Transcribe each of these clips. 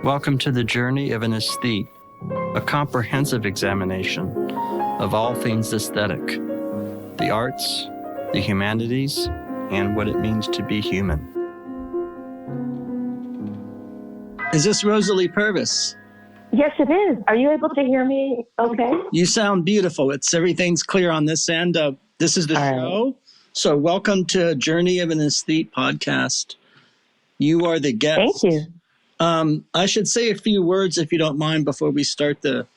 Welcome to the journey of an aesthete, a comprehensive examination of all things aesthetic, the arts, the humanities, and what it means to be human. Is this Rosalie Purvis? Yes, it is. Are you able to hear me okay? You sound beautiful. Everything's clear on this end. This is the show. Right. So welcome to Journey of an Aesthete podcast. You are the guest. Thank you. I should say a few words, if you don't mind, before we start the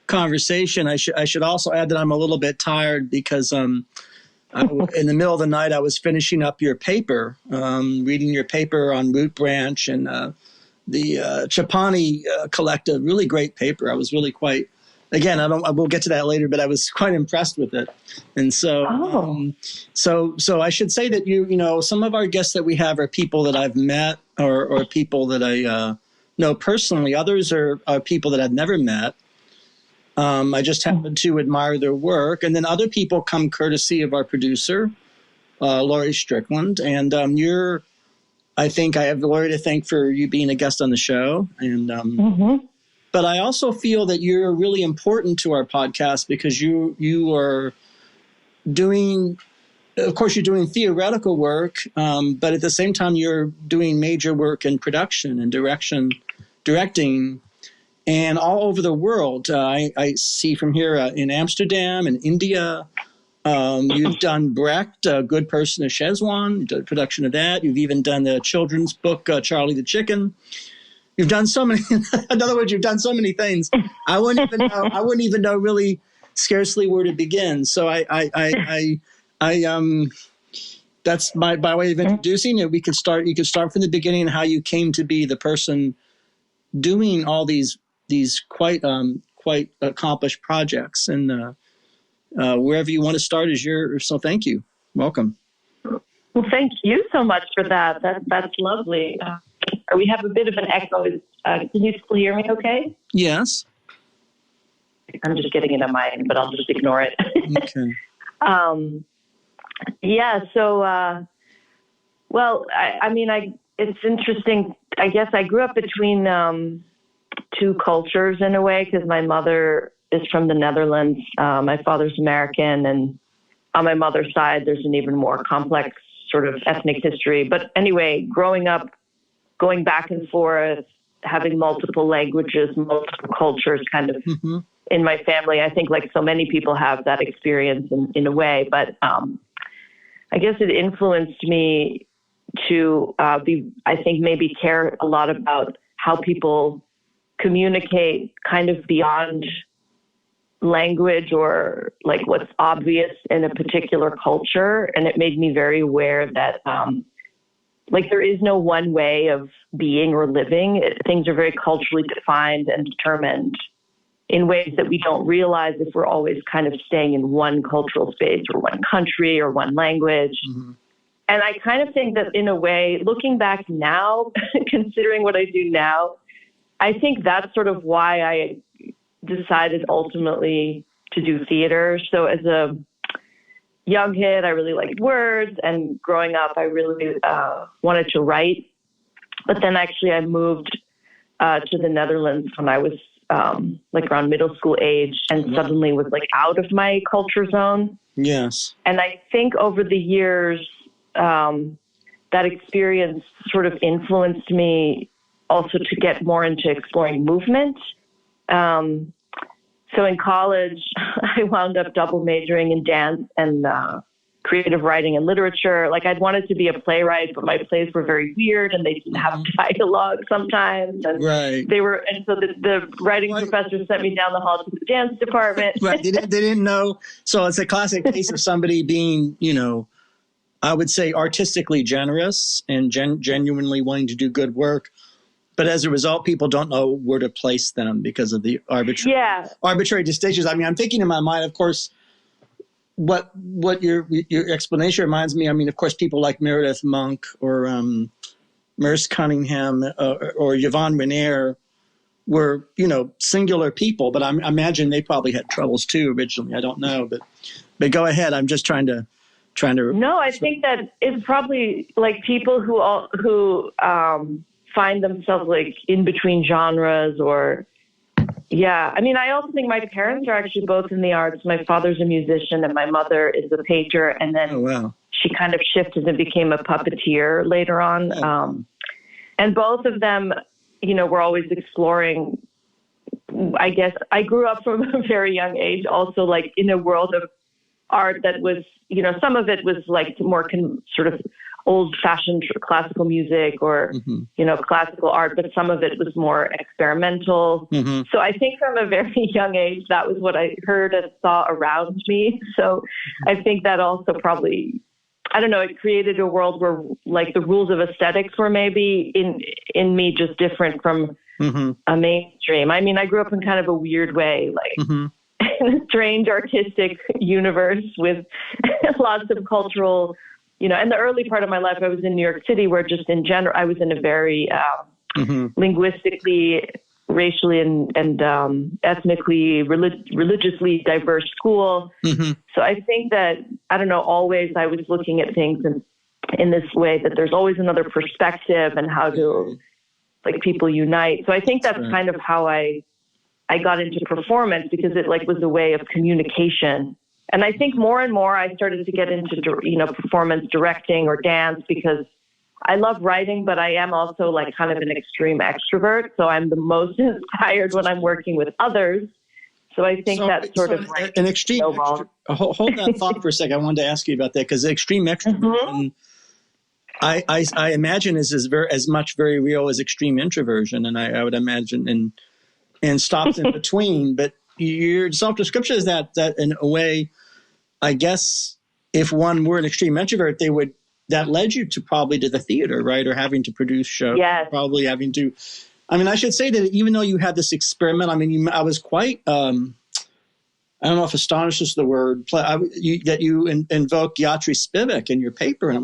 conversation. I should also add that I'm a little bit tired because in the middle of the night I was finishing up your paper, reading your paper on root branch and the Chaepani collective. Really great paper. I was really quite. Again, we'll get to that later, but I was quite impressed with it. And so, so I should say that you know, some of our guests that we have are people that I've met or people that I know personally. Others are people that I've never met. I just happen to admire their work. And then other people come courtesy of our producer, Laurie Strickland. And I think I have Laurie to thank for you being a guest on the show. And But I also feel that you're really important to our podcast because you are doing, of course, you're doing theoretical work, but at the same time, you're doing major work in production and directing, and all over the world. I see from here in Amsterdam and India. You've done Brecht, A Good Person of Szechuan, the production of that. You've even done the children's book, Charlie the Chicken. You've done so many. In other words, you've done so many things. I wouldn't even know really scarcely where to begin. So that's by way of introducing it. You could start from the beginning, how you came to be the person doing all these quite accomplished projects, and wherever you want to start is yours. So thank you. Welcome. Well, thank you so much for that. That's lovely. We have a bit of an echo. Can you still hear me okay? Yes. I'm just getting it on my end, but I'll just ignore it. Okay. Yeah, so, it's interesting. I guess I grew up between two cultures in a way because my mother is from the Netherlands. My father's American, and on my mother's side, there's an even more complex sort of ethnic history. But anyway, growing up, going back and forth, having multiple languages, multiple cultures kind of in my family. I think like so many people have that experience in a way, but I guess it influenced me to maybe care a lot about how people communicate kind of beyond language or like what's obvious in a particular culture. And it made me very aware that there is no one way of being or living. Things are very culturally defined and determined in ways that we don't realize if we're always kind of staying in one cultural space or one country or one language. Mm-hmm. And I kind of think that in a way, looking back now, considering what I do now, I think that's sort of why I decided ultimately to do theater. So as a young kid, I really liked words, and growing up, I really wanted to write. But then actually I moved to the Netherlands when I was around middle school age, and suddenly was out of my culture zone. Yes. And I think over the years, that experience sort of influenced me also to get more into exploring movement. So in college, I wound up double majoring in dance and creative writing and literature. I'd wanted to be a playwright, but my plays were very weird and they didn't have dialogue sometimes. And right. And so the writing professor sent me down the hall to the dance department. Right. They didn't know. So it's a classic case of somebody being, I would say artistically generous and genuinely wanting to do good work. But as a result, people don't know where to place them because of the arbitrary distinctions. I mean, I'm thinking in my mind, of course, what your explanation reminds me. I mean, of course, people like Meredith Monk or Merce Cunningham or Yvonne Rainier were, singular people. But I imagine they probably had troubles too originally. I don't know, but go ahead. I'm just trying to. No, I think that it's probably people who find themselves like in between genres or, yeah. I mean, I also think my parents are actually both in the arts. My father's a musician and my mother is a painter. And then she kind of shifted and became a puppeteer later on. And both of them, you know, were always exploring. I guess I grew up from a very young age, also like in a world of art that was, you know, some of it was like more sort of old fashioned classical music or, you know, classical art, but some of it was more experimental. So I think from a very young age, that was what I heard and saw around me. So I think that also probably, I don't know, it created a world where like the rules of aesthetics were maybe in me just different from a mainstream. I mean, I grew up in kind of a weird way, like in a strange artistic universe with lots of cultural, you know, and the early part of my life, I was in New York City where just in general, I was in a very linguistically, racially and ethnically, religiously diverse school. So I think that, I don't know, always I was looking at things in this way that there's always another perspective and how to like people unite. So I think that's kind of how I got into performance because it like was a way of communication. And I think more and more I started to get into, you know, performance directing or dance because I love writing, but I am also like kind of an extreme extrovert. So I'm the most inspired when I'm working with others. So I think that's sort of like an extreme. Hold that thought for a second. I wanted to ask you about that because extreme extroversion, I imagine is as much very real as extreme introversion, and I would imagine and stops in between. But your self-description is that in a way, I guess if one were an extreme introvert, that led you to probably to the theater, right? Or having to produce shows, probably having to, I mean, I should say that even though you had this experiment, I mean, I was quite, I don't know if astonished is the word, that you invoked Yatri Spivak in your paper. And I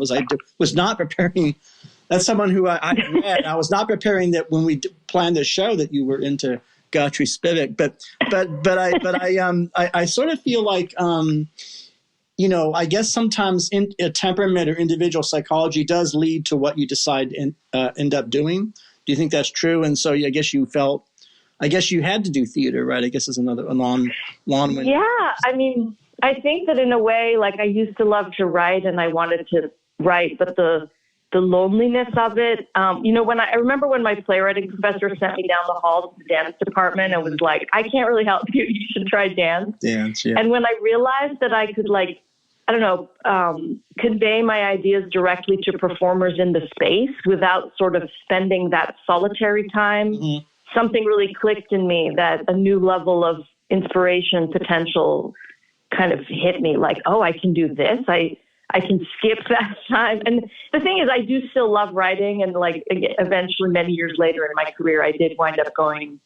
was not preparing, that's someone who I read. I was not preparing that when we planned this show that you were into Yatri Spivak. But I sort of feel like, you know, I guess sometimes a temperament or individual psychology does lead to what you decide and end up doing. Do you think that's true? And so I guess you had to do theater, right? I guess is a long one. Yeah. I mean, I think that in a way, like I used to love to write and I wanted to write, but the loneliness of it, you know, I remember when my playwriting professor sent me down the hall to the dance department and was like, I can't really help you. You should try dance. Dance, yeah. And when I realized that I could like, I don't know, convey my ideas directly to performers in the space without sort of spending that solitary time, something really clicked in me that a new level of inspiration potential kind of hit me like, oh, I can do this. I can skip that time. And the thing is, I do still love writing. And like eventually many years later in my career, I did wind up going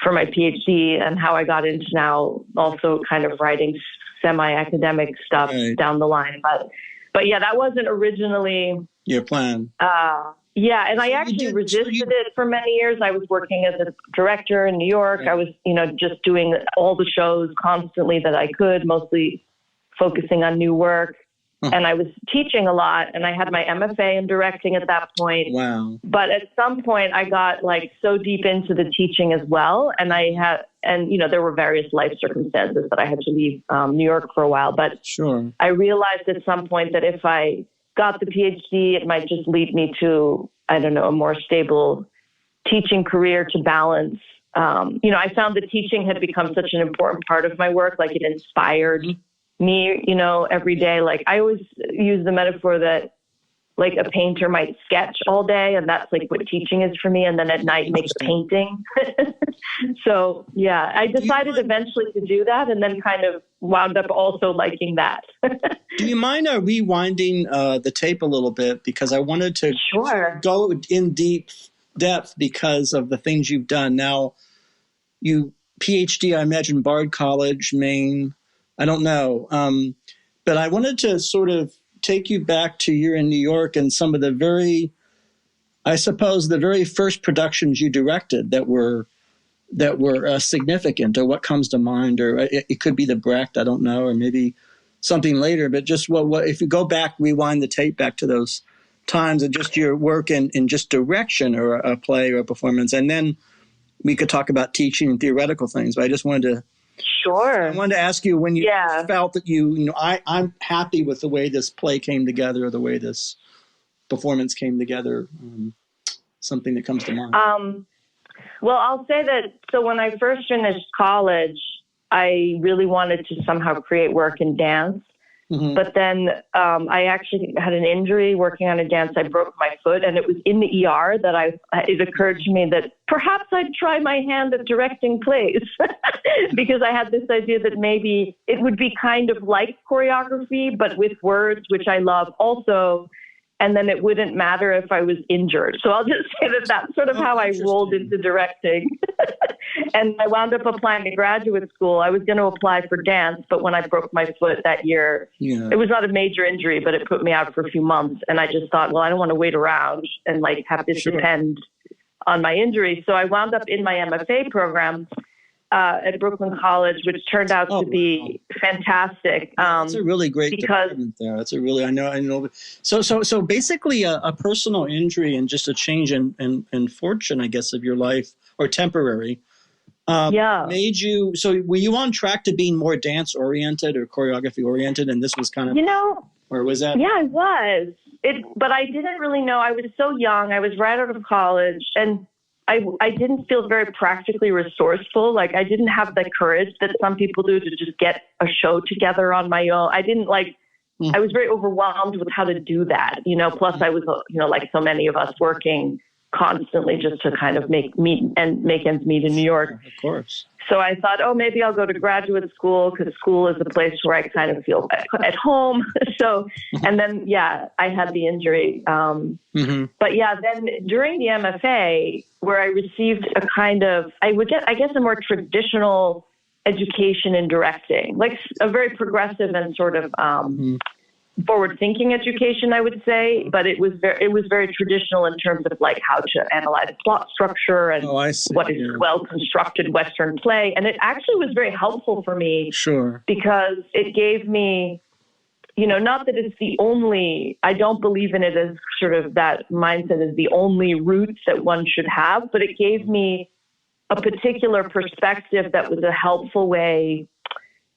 for my PhD and how I got into now also kind of writing semi-academic stuff down the line. But yeah, that wasn't originally your plan. Yeah. And I actually resisted it for many years. I was working as a director in New York. I was, you know, just doing all the shows constantly that I could, mostly focusing on new work. And I was teaching a lot and I had my MFA in directing at that point. Wow. But at some point I got like so deep into the teaching as well. And you know, there were various life circumstances that I had to leave New York for a while. But I realized at some point that if I got the PhD, it might just lead me to, I don't know, a more stable teaching career to balance. You know, I found that teaching had become such an important part of my work. Like it inspired me, you know, every day. Like I always use the metaphor that like a painter might sketch all day and that's like what teaching is for me. And then at night make painting. So yeah, I decided eventually to do that and then kind of wound up also liking that. Do you mind rewinding the tape a little bit? Because I wanted to go in depth because of the things you've done. Now, you PhD, I imagine Bard College, Maine. I don't know. But I wanted to sort of take you back to you're in New York and some of the very first productions you directed that were significant, or what comes to mind, or it could be the Brecht, I don't know, or maybe something later. But just what if you go back, rewind the tape back to those times of just your work in just direction or a play or a performance. And then we could talk about teaching and theoretical things. But I just wanted to Sure. I wanted to ask you when you felt that I'm happy with the way this play came together, or the way this performance came together. Something that comes to mind. Well, I'll say that. So when I first finished college, I really wanted to somehow create work in dance. Mm-hmm. But then I actually had an injury working on a dance. I broke my foot, and it was in the ER that it occurred to me that perhaps I'd try my hand at directing plays because I had this idea that maybe it would be kind of like choreography, but with words, which I love also. And then it wouldn't matter if I was injured. So I'll just say that that's sort of how I rolled into directing. And I wound up applying to graduate school. I was going to apply for dance, but when I broke my foot that year, it was not a major injury, but it put me out for a few months. And I just thought, well, I don't want to wait around and like have this depend on my injury. So I wound up in my MFA program at Brooklyn College, which turned out to be fantastic. That's a really great department there. That's a really, I know. So basically a personal injury and just a change in fortune, I guess, of your life, or temporary, made you, so were you on track to being more dance oriented or choreography oriented? And this was kind of, or was that? Yeah, I was. But I didn't really know. I was so young. I was right out of college, and I didn't feel very practically resourceful. Like I didn't have the courage that some people do to just get a show together on my own. I didn't I was very overwhelmed with how to do that, plus I was, like so many of us, working constantly just to kind of make ends meet in New York. Of course. So I thought, maybe I'll go to graduate school, because school is a place where I kind of feel at home. So, and then, I had the injury. But then during the MFA, where I received a kind of, I guess, a more traditional education in directing, like a very progressive and sort of forward-thinking education, I would say, but it was very traditional in terms of like how to analyze plot structure and what is a well-constructed Western play. And it actually was very helpful for me, because it gave me, not that it's the only, I don't believe in it as sort of that mindset is the only route that one should have, but it gave me a particular perspective that was a helpful way,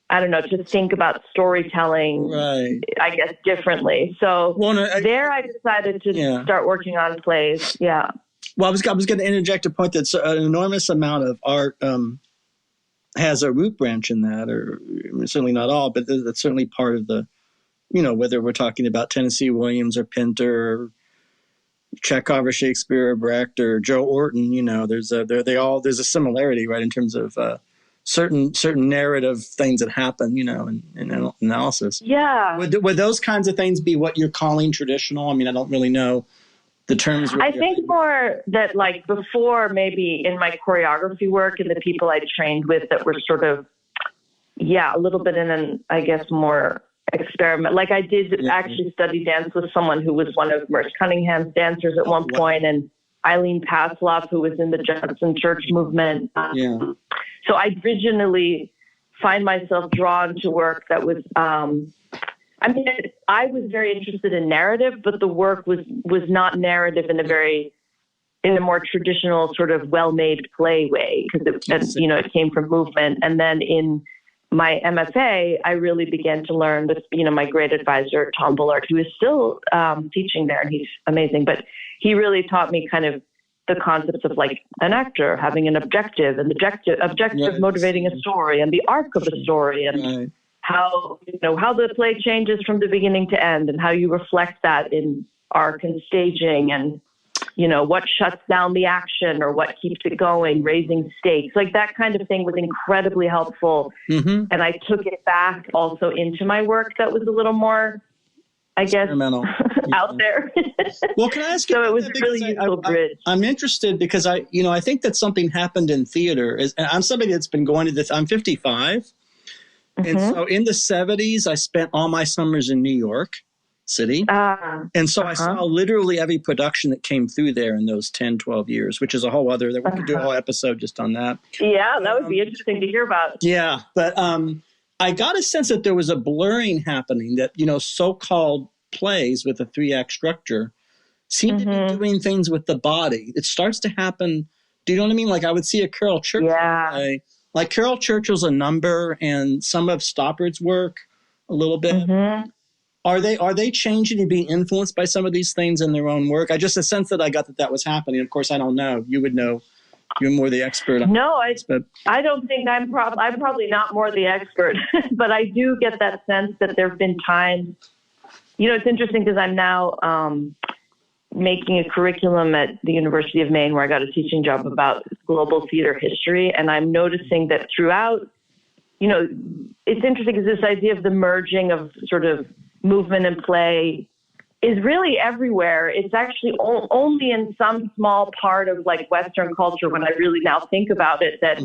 I don't know, to think about storytelling, I guess, differently. So I decided to start working on plays. Yeah. Well, I was going to interject a point that an enormous amount of art has a root branch in that, or certainly not all, but that's certainly part of the, whether we're talking about Tennessee Williams or Pinter, or Chekhov or Shakespeare or Brecht or Joe Orton, there's a similarity, right, in terms of certain narrative things that happen, in analysis. Yeah. Would those kinds of things be what you're calling traditional? I mean, I don't really know the terms. I think more that like before, maybe in my choreography work and the people I trained with that were sort of, a little bit in an, I guess, more experiment. Like I did actually study dance with someone who was one of Merce Cunningham's dancers at one point, and Eileen Pasloff, who was in the Judson Church movement. So I originally find myself drawn to work that was, I was very interested in narrative, but the work was not narrative in a more traditional sort of well-made play way, because it came from movement. And then in my MFA, I really began to learn with, my great advisor, Tom Bullard, who is still teaching there, and he's amazing, but he really taught me kind of the concepts of like an actor having an objective, and the objective motivating a story, and the arc of a story, and how the play changes from the beginning to end, and how you reflect that in arc and staging, and what shuts down the action or what keeps it going, raising stakes, like that kind of thing was incredibly helpful. And I took it back also into my work that was a little more, I guess, out there. Well, can I ask you? So it was really useful bridge. I'm interested because I think that something happened in theater. I'm somebody that's been going to this. I'm 55. And so in the 70s, I spent all my summers in New York City. And so I saw literally every production that came through there in those 10, 12 years, which is a whole other, we could do a whole episode just on that. Yeah, that would be interesting to hear about. Yeah, but I got a sense that there was a blurring happening, that, so-called plays with a 3-act structure seem to be doing things with the body. It starts to happen. Do you know what I mean? Like I would see a Carol Churchill play. Like Carol Churchill's a number, and some of Stoppard's work a little bit. Are they changing and being influenced by some of these things in their own work? I just a sense that I got that was happening. Of course, I don't know. You would know. You're more the expert. I don't think I'm probably not more the expert, but I do get that sense that there have been times. You know, it's interesting because I'm now making a curriculum at the University of Maine where I got a teaching job about global theater history. And I'm noticing that throughout, you know, it's interesting because this idea of the merging of sort of movement and play is really everywhere. It's actually only in some small part of like Western culture when I really now think about it that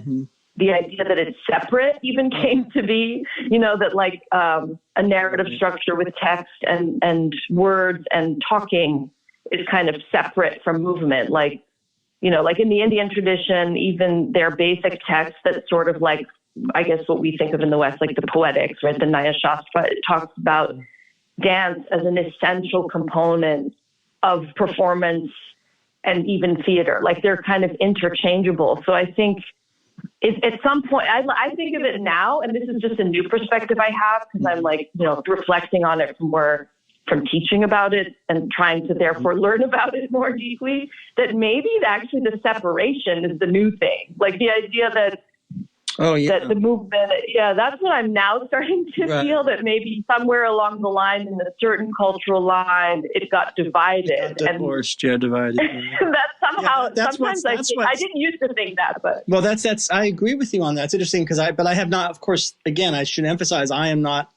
the idea that it's separate even came to be, you know, that like a narrative structure with text and words and talking is kind of separate from movement. Like, you know, like in the Indian tradition, even their basic text that's sort of like, I guess what we think of in the West, like the poetics, right? The Nyaya Shastra, it talks about dance as an essential component of performance and even theater. Like they're kind of interchangeable. So I think at some point, I think of it now, and this is just a new perspective I have because I'm like, you know, reflecting on it from teaching about it and trying to therefore learn about it more deeply, that maybe actually the separation is the new thing. Like the idea that that the movement, that's what I'm now starting to feel, that maybe somewhere along the line in a certain cultural line, it got divided. Divorced, divided. That's somehow, sometimes I didn't used to think that, but. Well, that's I agree with you on that. It's interesting because I have not, of course, again, I should emphasize, I am not,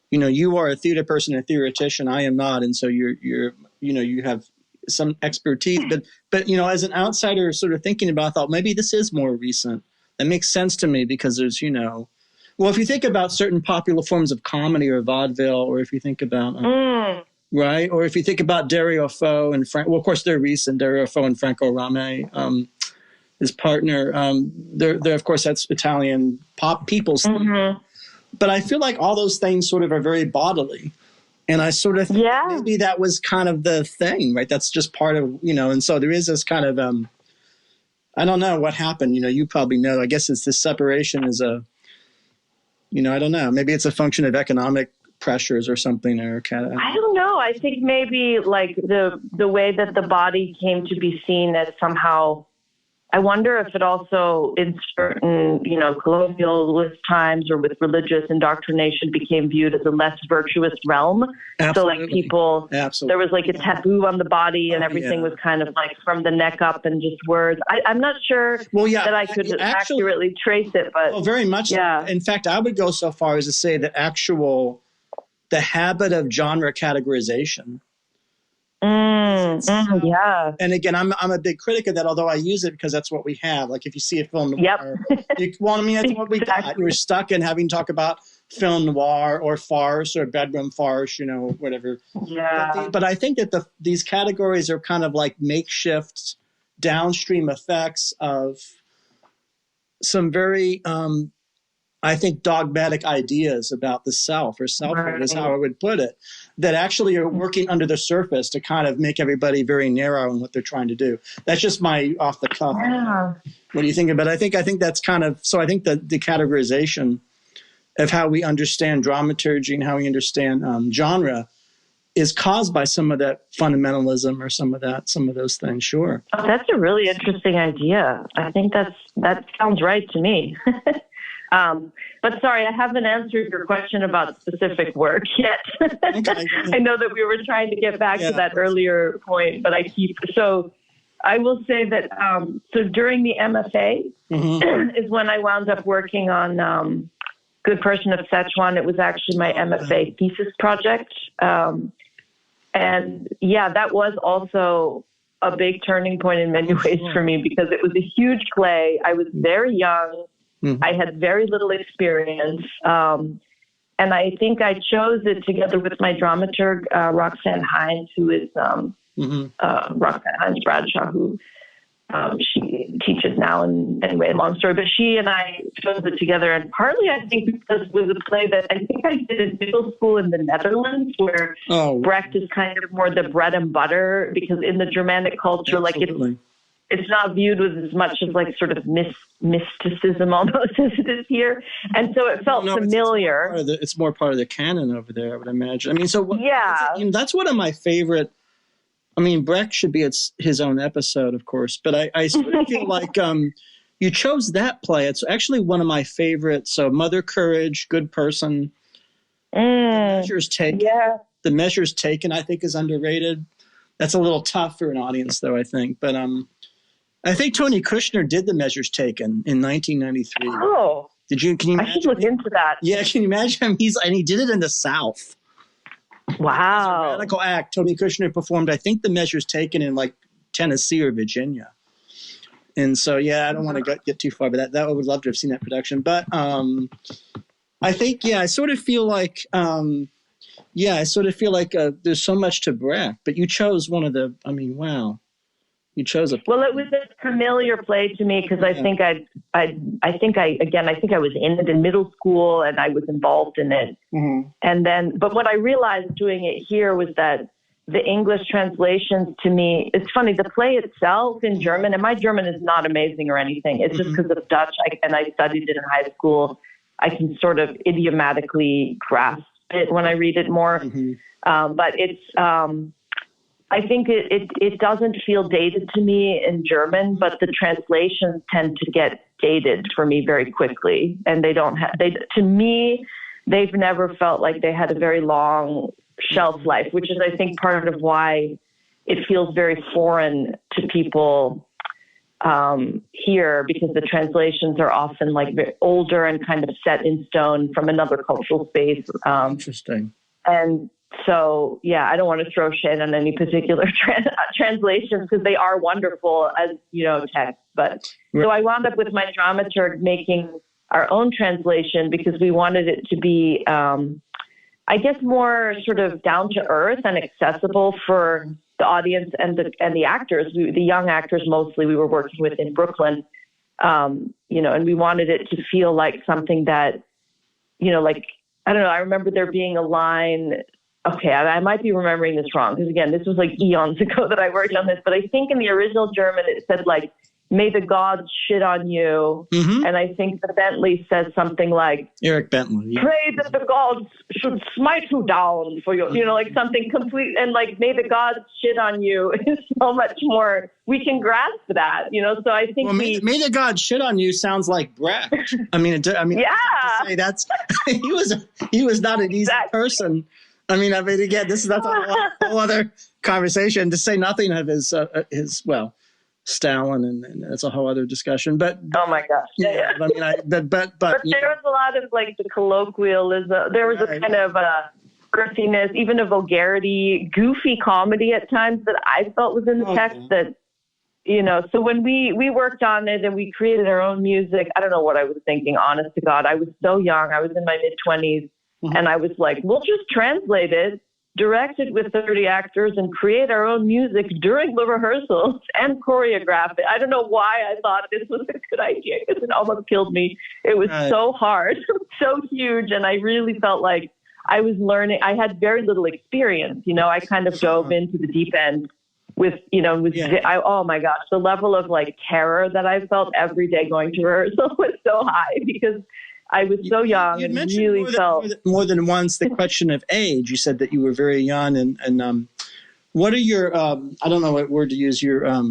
you know, you are a theater person, a theoretician. I am not. And so you're, you know, you have some expertise, but, you know, as an outsider sort of thinking about, I thought maybe this is more recent. That makes sense to me because there's, you know, well, if you think about certain popular forms of comedy or vaudeville, or if you think about, right, or if you think about Dario Fo and well, of course, they're recent, Dario Fo and Franco Rame, his partner, they're of course, that's Italian pop people's thing. But I feel like all those things sort of are very bodily. And I sort of think maybe that was kind of the thing, right? That's just part of, you know, and so there is this kind of, I don't know what happened. You know, you probably know. I guess it's this separation is you know, I don't know. Maybe it's a function of economic pressures or something. Or I don't know. I think maybe like the way that the body came to be seen as somehow. I wonder if it also, in certain, you know, colonialist times or with religious indoctrination, became viewed as a less virtuous realm. Absolutely. So like people, there was like a taboo on the body and everything was kind of like from the neck up and just words. I'm not sure that I could accurately trace it, but. Well, very much. Yeah. In fact, I would go so far as to say that the habit of genre categorization. And again, I'm a big critic of that, although I use it because that's what we have. Like if you see a film noir, that's what we got. You're stuck in having to talk about film noir or farce or bedroom farce, you know, whatever. Yeah. But I think that these categories are kind of like makeshift downstream effects of some very, I think, dogmatic ideas about the self or selfhood is how I would put it, that actually are working under the surface to kind of make everybody very narrow in what they're trying to do. That's just my off the cuff. Yeah. What do you think about it? I think that's kind of, so I think that the categorization of how we understand dramaturgy and how we understand genre is caused by some of that fundamentalism or some of those things. Sure. Oh, that's a really interesting idea. I think that sounds right to me. But sorry, I haven't answered your question about specific work yet. Okay. I know that we were trying to get back to that earlier point, but so I will say that, so during the MFA is when I wound up working on Good Person of Szechuan. It was actually my MFA thesis project. And that was also a big turning point in many ways for me because it was a huge play. I was very young. I had very little experience. And I think I chose it together with my dramaturg, Roxanne Hines, who is Roxanne Hines Bradshaw, who She teaches now, and anyway, long story. But she and I chose it together, and partly I think because it was a play that I think I did in middle school in the Netherlands, where Brecht is kind of more the bread and butter, because in the Germanic culture, Absolutely. like it's not viewed with as much as like sort of mysticism almost as it is here, and so it felt familiar. It's more part of the canon over there, I would imagine. I mean, that's one of my favorite. I mean, Brecht should be his own episode, of course, but I sort of feel like you chose that play. It's actually one of my favorites. So Mother Courage, Good Person, The Measures Taken. Yeah. The Measures Taken, I think, is underrated. That's a little tough for an audience, though, I think. But I think Tony Kushner did The Measures Taken in 1993. Oh. Can you imagine? I should look into that. Yeah, can you imagine him? And he did it in the South. Wow. As a radical act. Tony Kushner performed, I think, The Measures Taken in like Tennessee or Virginia. And so, yeah, I don't want to get too far, but I would love to have seen that production. But I think, I sort of feel like, there's so much to Brecht, but you chose one of the, I mean, wow. You chose a. Well, it was a familiar play to me because I think I was in it in middle school and I was involved in it. Mm-hmm. And then, but what I realized doing it here was that the English translations to me, it's funny, the play itself in German, and my German is not amazing or anything. It's just because of Dutch, and I studied it in high school. I can sort of idiomatically grasp it when I read it more. Mm-hmm. But it's, I think it doesn't feel dated to me in German, but the translations tend to get dated for me very quickly. And to me, they've never felt like they had a very long shelf life, which is, I think, part of why it feels very foreign to people here, because the translations are often like very older and kind of set in stone from another cultural space. Interesting. And so, I don't want to throw shade on any particular translations because they are wonderful as, text. But so I wound up with my dramaturg making our own translation because we wanted it to be, I guess, more sort of down to earth and accessible for the audience and the actors, the young actors mostly we were working with in Brooklyn, and we wanted it to feel like something that, like, I don't know, I remember there being a line. Okay, I might be remembering this wrong because, again, this was like eons ago that I worked on this. But I think in the original German, it said, like, may the gods shit on you. Mm-hmm. And I think that Bentley says something like, Eric Bentley. Yeah. Pray that the gods should smite you down for you. Like something complete. And, like, may the gods shit on you is so much more. We can grasp that, So I think may the gods shit on you sounds like Brecht. I mean, yeah. I have to say he was not an easy person. I mean, again, that's a whole other conversation. To say nothing of his Stalin, and that's a whole other discussion. But oh my gosh, yeah. I mean, but there was a lot of like the colloquialism. There was a kind of earthiness, even a vulgarity, goofy comedy at times that I felt was in the text. That So when we worked on it and we created our own music, I don't know what I was thinking. Honest to God, I was so young. I was in my mid-20s. Mm-hmm. And I was like, we'll just translate it, direct it with 30 actors, and create our own music during the rehearsals and choreograph it. I don't know why I thought this was a good idea because it almost killed me. It was so hard, so huge. And I really felt like I was learning. I had very little experience. I kind of dove into the deep end with, oh my gosh, the level of like terror that I felt every day going to rehearsal was so high because I was so young and really felt more than once the question of age. You said that you were very young, and what are your I don't know what word to use. Your I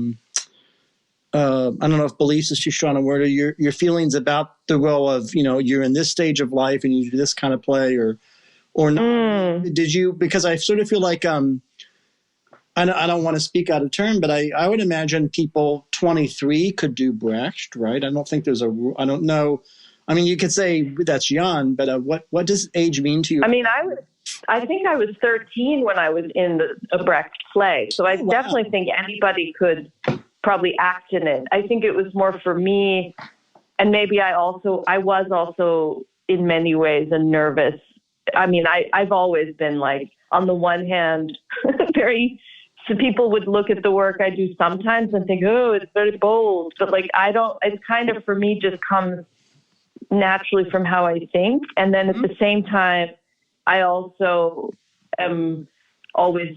don't know if beliefs is too strong a word. Or your feelings about the role of you're in this stage of life and you do this kind of play or not. Did you? Because I sort of feel like I don't want to speak out of turn, but I would imagine people 23 could do Brecht, right? I don't think there's I don't know. I mean, you could say that's young, but what does age mean to you? I mean, I think I was 13 when I was in a Brecht play. So I definitely think anybody could probably act in it. I think it was more for me. And maybe I was also in many ways a nervous. I mean, I've always been like, on the one hand, very so people would look at the work I do sometimes and think, oh, it's very bold. But like, it's kind of, for me, just comes naturally from how I think. And then at the same time, I also am always,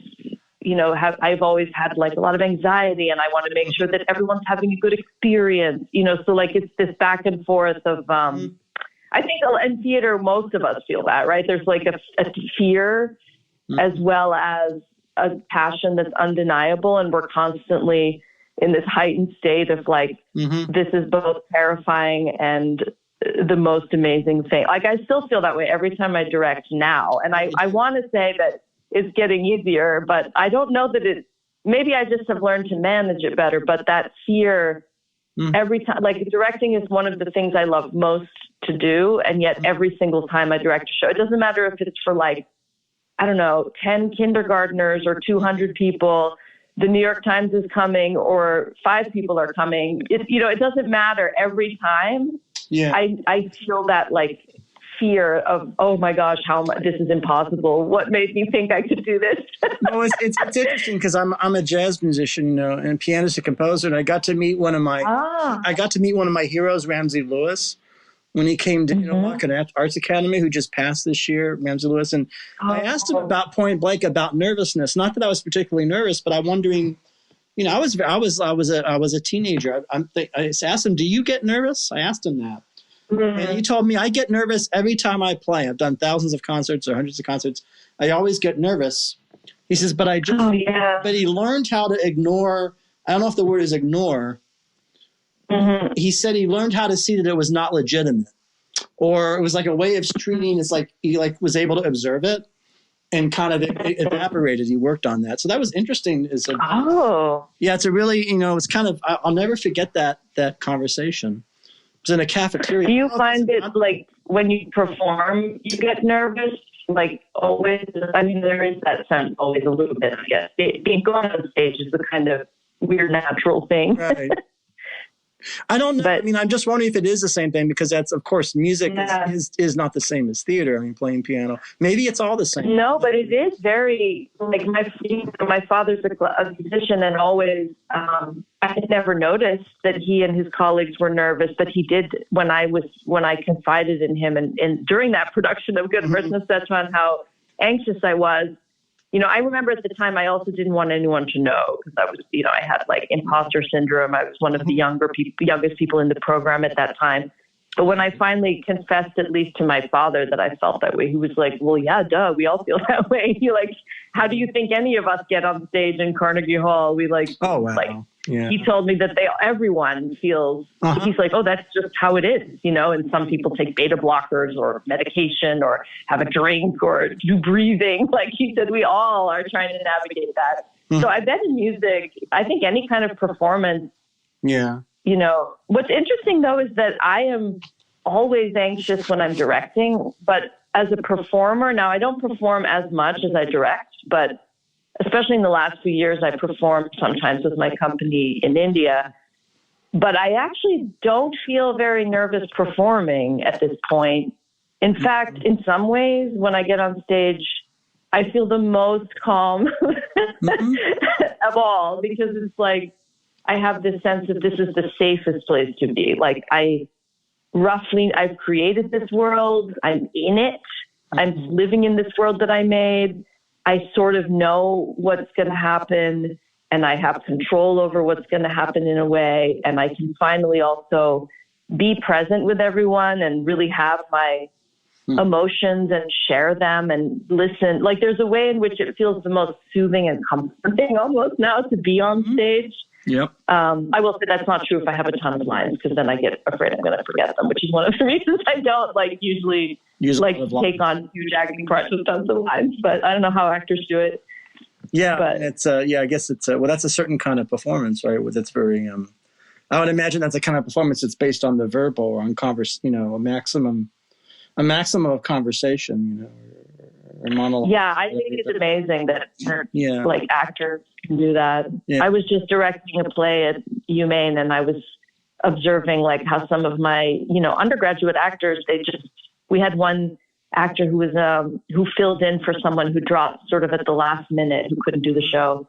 I've always had like a lot of anxiety, and I want to make sure that everyone's having a good experience, so like it's this back and forth of, I think in theater, most of us feel that, right? There's like a fear as well as a passion that's undeniable. And we're constantly in this heightened state of like, this is both terrifying and the most amazing thing. Like, I still feel that way every time I direct now. And I want to say that it's getting easier, but I don't know that maybe I just have learned to manage it better. But that fear every time, like directing is one of the things I love most to do. And yet every single time I direct a show, it doesn't matter if it's for like, I don't know, 10 kindergartners or 200 people, the New York Times is coming or 5 people are coming. It doesn't matter every time. Yeah. I feel that like fear of, oh my gosh, this is impossible. What made me think I could do this? No, it's interesting because I'm a jazz musician, and pianist and composer, and I got to meet one of my heroes, Ramsey Lewis, when he came to Walken Arts Academy, who just passed this year, Ramsey Lewis, and I asked him about point blank about nervousness. Not that I was particularly nervous, but I'm wondering. I was a teenager. I asked him, "Do you get nervous?" I asked him that, and he told me, "I get nervous every time I play. I've done thousands of concerts or hundreds of concerts. I always get nervous." He says, "But but he learned how to ignore. I don't know if the word is ignore. He said he learned how to see that it was not legitimate, or it was like a way of treating. It's like he was able to observe it." And kind of evaporated. He worked on that. So that was interesting. Yeah, it's a really, it's kind of, I'll never forget that conversation. It was in a cafeteria. Do you find it like when you perform, you get nervous? Like always? I mean, there is that sense always a little bit, I guess. Being going on stage is a kind of weird, natural thing. Right. I don't know. But, I'm just wondering if it is the same thing, because that's, of course, music is not the same as theater. Playing piano. Maybe it's all the same. No, but it is very, like my father's a musician, and always, I had never noticed that he and his colleagues were nervous, but he did when I confided in him and during that production of Good Person of Szechuan, how anxious I was. I remember at the time I also didn't want anyone to know, because I was, I had like imposter syndrome. I was one of the youngest people in the program at that time. But when I finally confessed, at least to my father, that I felt that way, he was like, "Well, yeah, duh, we all feel that way." He like, "How do you think any of us get on stage in Carnegie Hall?" We like, oh wow. Like, yeah. He told me that everyone feels, he's like, "Oh, that's just how it is," and some people take beta blockers or medication or have a drink or do breathing. Like he said, we all are trying to navigate that. So I bet in music, I think any kind of performance. Yeah. What's interesting though, is that I am always anxious when I'm directing, but as a performer, now I don't perform as much as I direct, but especially in the last few years, I performed sometimes with my company in India, but I actually don't feel very nervous performing at this point. In fact, in some ways, when I get on stage, I feel the most calm of all, because it's like, I have this sense of this is the safest place to be. Like I've created this world. I'm in it. I'm living in this world that I made. I sort of know what's going to happen, and I have control over what's going to happen in a way. And I can finally also be present with everyone and really have my emotions and share them and listen. Like there's a way in which it feels the most soothing and comforting almost now to be on stage. Yep. I will say that's not true if I have a ton of lines, because then I get afraid I'm going to forget them, which is one of the reasons I don't usually take on huge acting parts with tons of lines. But I don't know how actors do it. Yeah, but it's I guess it's that's a certain kind of performance, right? That's very I would imagine that's a kind of performance that's based on the verbal or on a maximum of conversation, or monologue. Yeah, I think it's amazing that actors can do that. Yeah. I was just directing a play at UMaine, and I was observing how some of my undergraduate actors, we had one actor who filled in for someone who dropped sort of at the last minute, who couldn't do the show.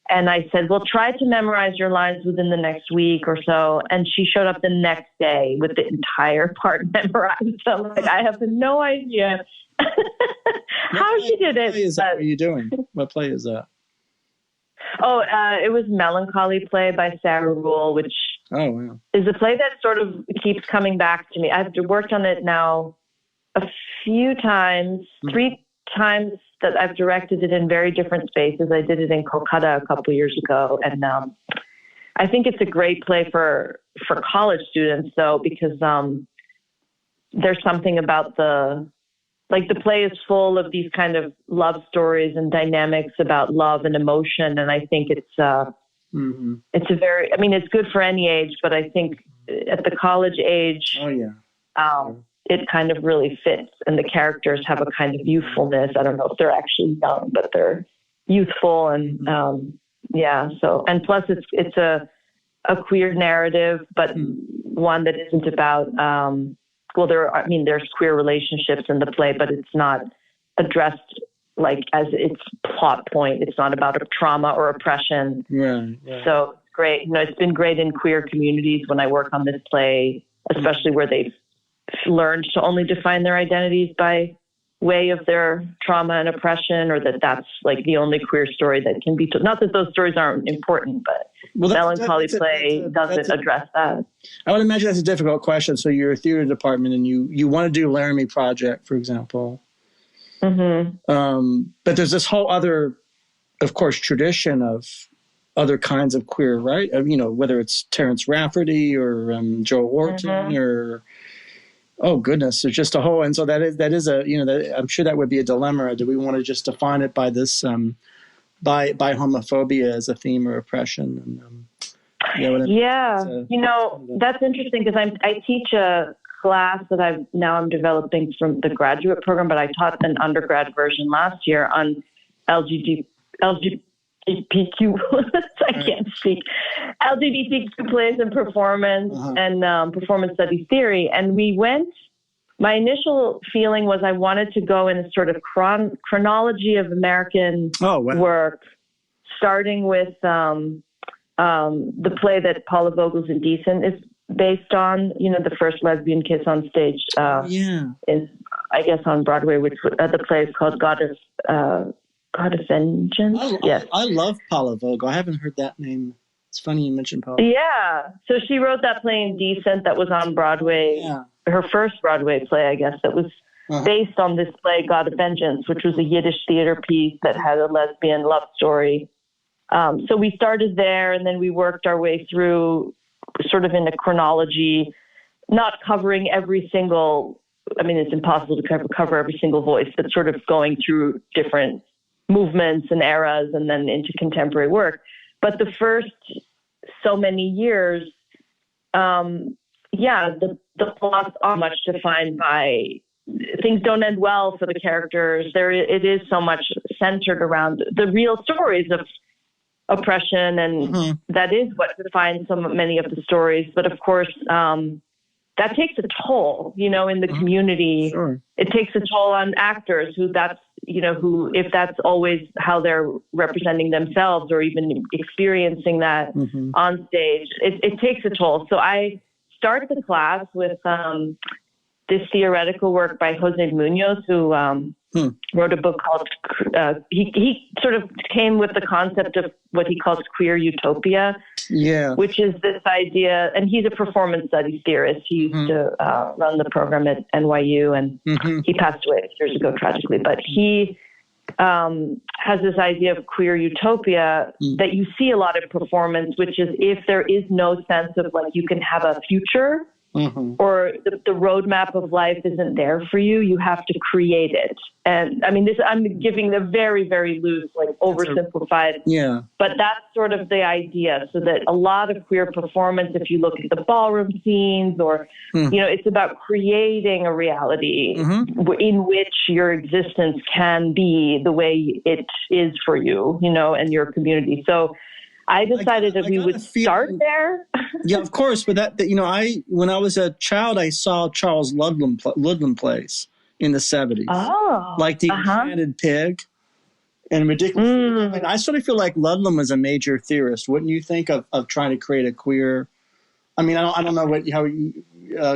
And I said, well, try to memorize your lines within the next week or so. And she showed up the next day with the entire part memorized. So I'm like, I have no idea how she did it. What play is that? What are you doing? What play is that? Oh, it was Melancholy Play by Sarah Rule, which is a play that sort of keeps coming back to me. I've worked on it now a few times, 3 times that I've directed it in very different spaces. I did it in Kolkata a couple years ago. And I think it's a great play for college students, though, because there's something about the play is full of these kind of love stories and dynamics about love and emotion. And I think it's it's good for any age, but I think at the college age, it kind of really fits. And the characters have a kind of youthfulness. I don't know if they're actually young, but they're youthful. And so, and plus it's a queer narrative, but one that isn't about, there's queer relationships in the play, but it's not addressed like as its plot point. It's not about a trauma or oppression. Right. So great. It's been great in queer communities when I work on this play, especially where they've learned to only define their identities by way of their trauma and oppression, or that's like the only queer story that can be told. Not that those stories aren't important, but Melancholy Play doesn't address that. I would imagine that's a difficult question. So you're a theater department and you want to do Laramie Project, for example. But there's this whole other, of course, tradition of other kinds of queer, right? Whether it's Terrence Rafferty or Joe Horton or... Oh goodness, there's just a whole, and so that is I'm sure that would be a dilemma. Do we want to just define it by this, by homophobia as a theme or oppression? And, that's interesting because I teach a class that I'm developing from the graduate program, but I taught an undergrad version last year on LGBTQ. I can't speak. LGBTQ plays and performance and performance studies theory. And my initial feeling was I wanted to go in a sort of chronology of American work, starting with the play that Paula Vogel's Indecent is based on, the first lesbian kiss on stage in, I guess, on Broadway, which the play is called God of Vengeance. Yes. I love Paula Vogel. I haven't heard that name. It's funny you mentioned Paula. Yeah. So she wrote that play Indecent that was on Broadway. Yeah. Her first Broadway play, I guess, that was based on this play, God of Vengeance, which was a Yiddish theater piece that had a lesbian love story. So we started there, and then we worked our way through sort of in a chronology, not covering every single, it's impossible to cover every single voice, but sort of going through different movements and eras and then into contemporary work. But the first so many years, the plots are much defined by things don't end well for the characters. It is so much centered around the real stories of oppression, and that is what defines so many of the stories. But of course, that takes a toll, in the community. Sure. It takes a toll on actors who if that's always how they're representing themselves or even experiencing that on stage, it takes a toll. So I start the class with this theoretical work by Jose Munoz, who wrote a book called, he sort of came with the concept of what he calls queer utopia, which is this idea, and he's a performance studies theorist. He used to run the program at NYU, and he passed away years ago, tragically, but he has this idea of queer utopia that you see a lot of performance, which is if there is no sense of like you can have a future, or the roadmap of life isn't there for you, you have to create it. And I'm giving the very, very loose, like oversimplified, but that's sort of the idea. So that a lot of queer performance, if you look at the ballroom scenes or, it's about creating a reality in which your existence can be the way it is for you, and your community. So I decided that we would start there. Yeah, of course. But when I was a child, I saw Charles Ludlam plays in the 70s. Oh, like the Enchanted Pig. and ridiculous. And I sort of feel like Ludlum was a major theorist. Wouldn't you think of trying to create a queer? I mean, I don't know how you.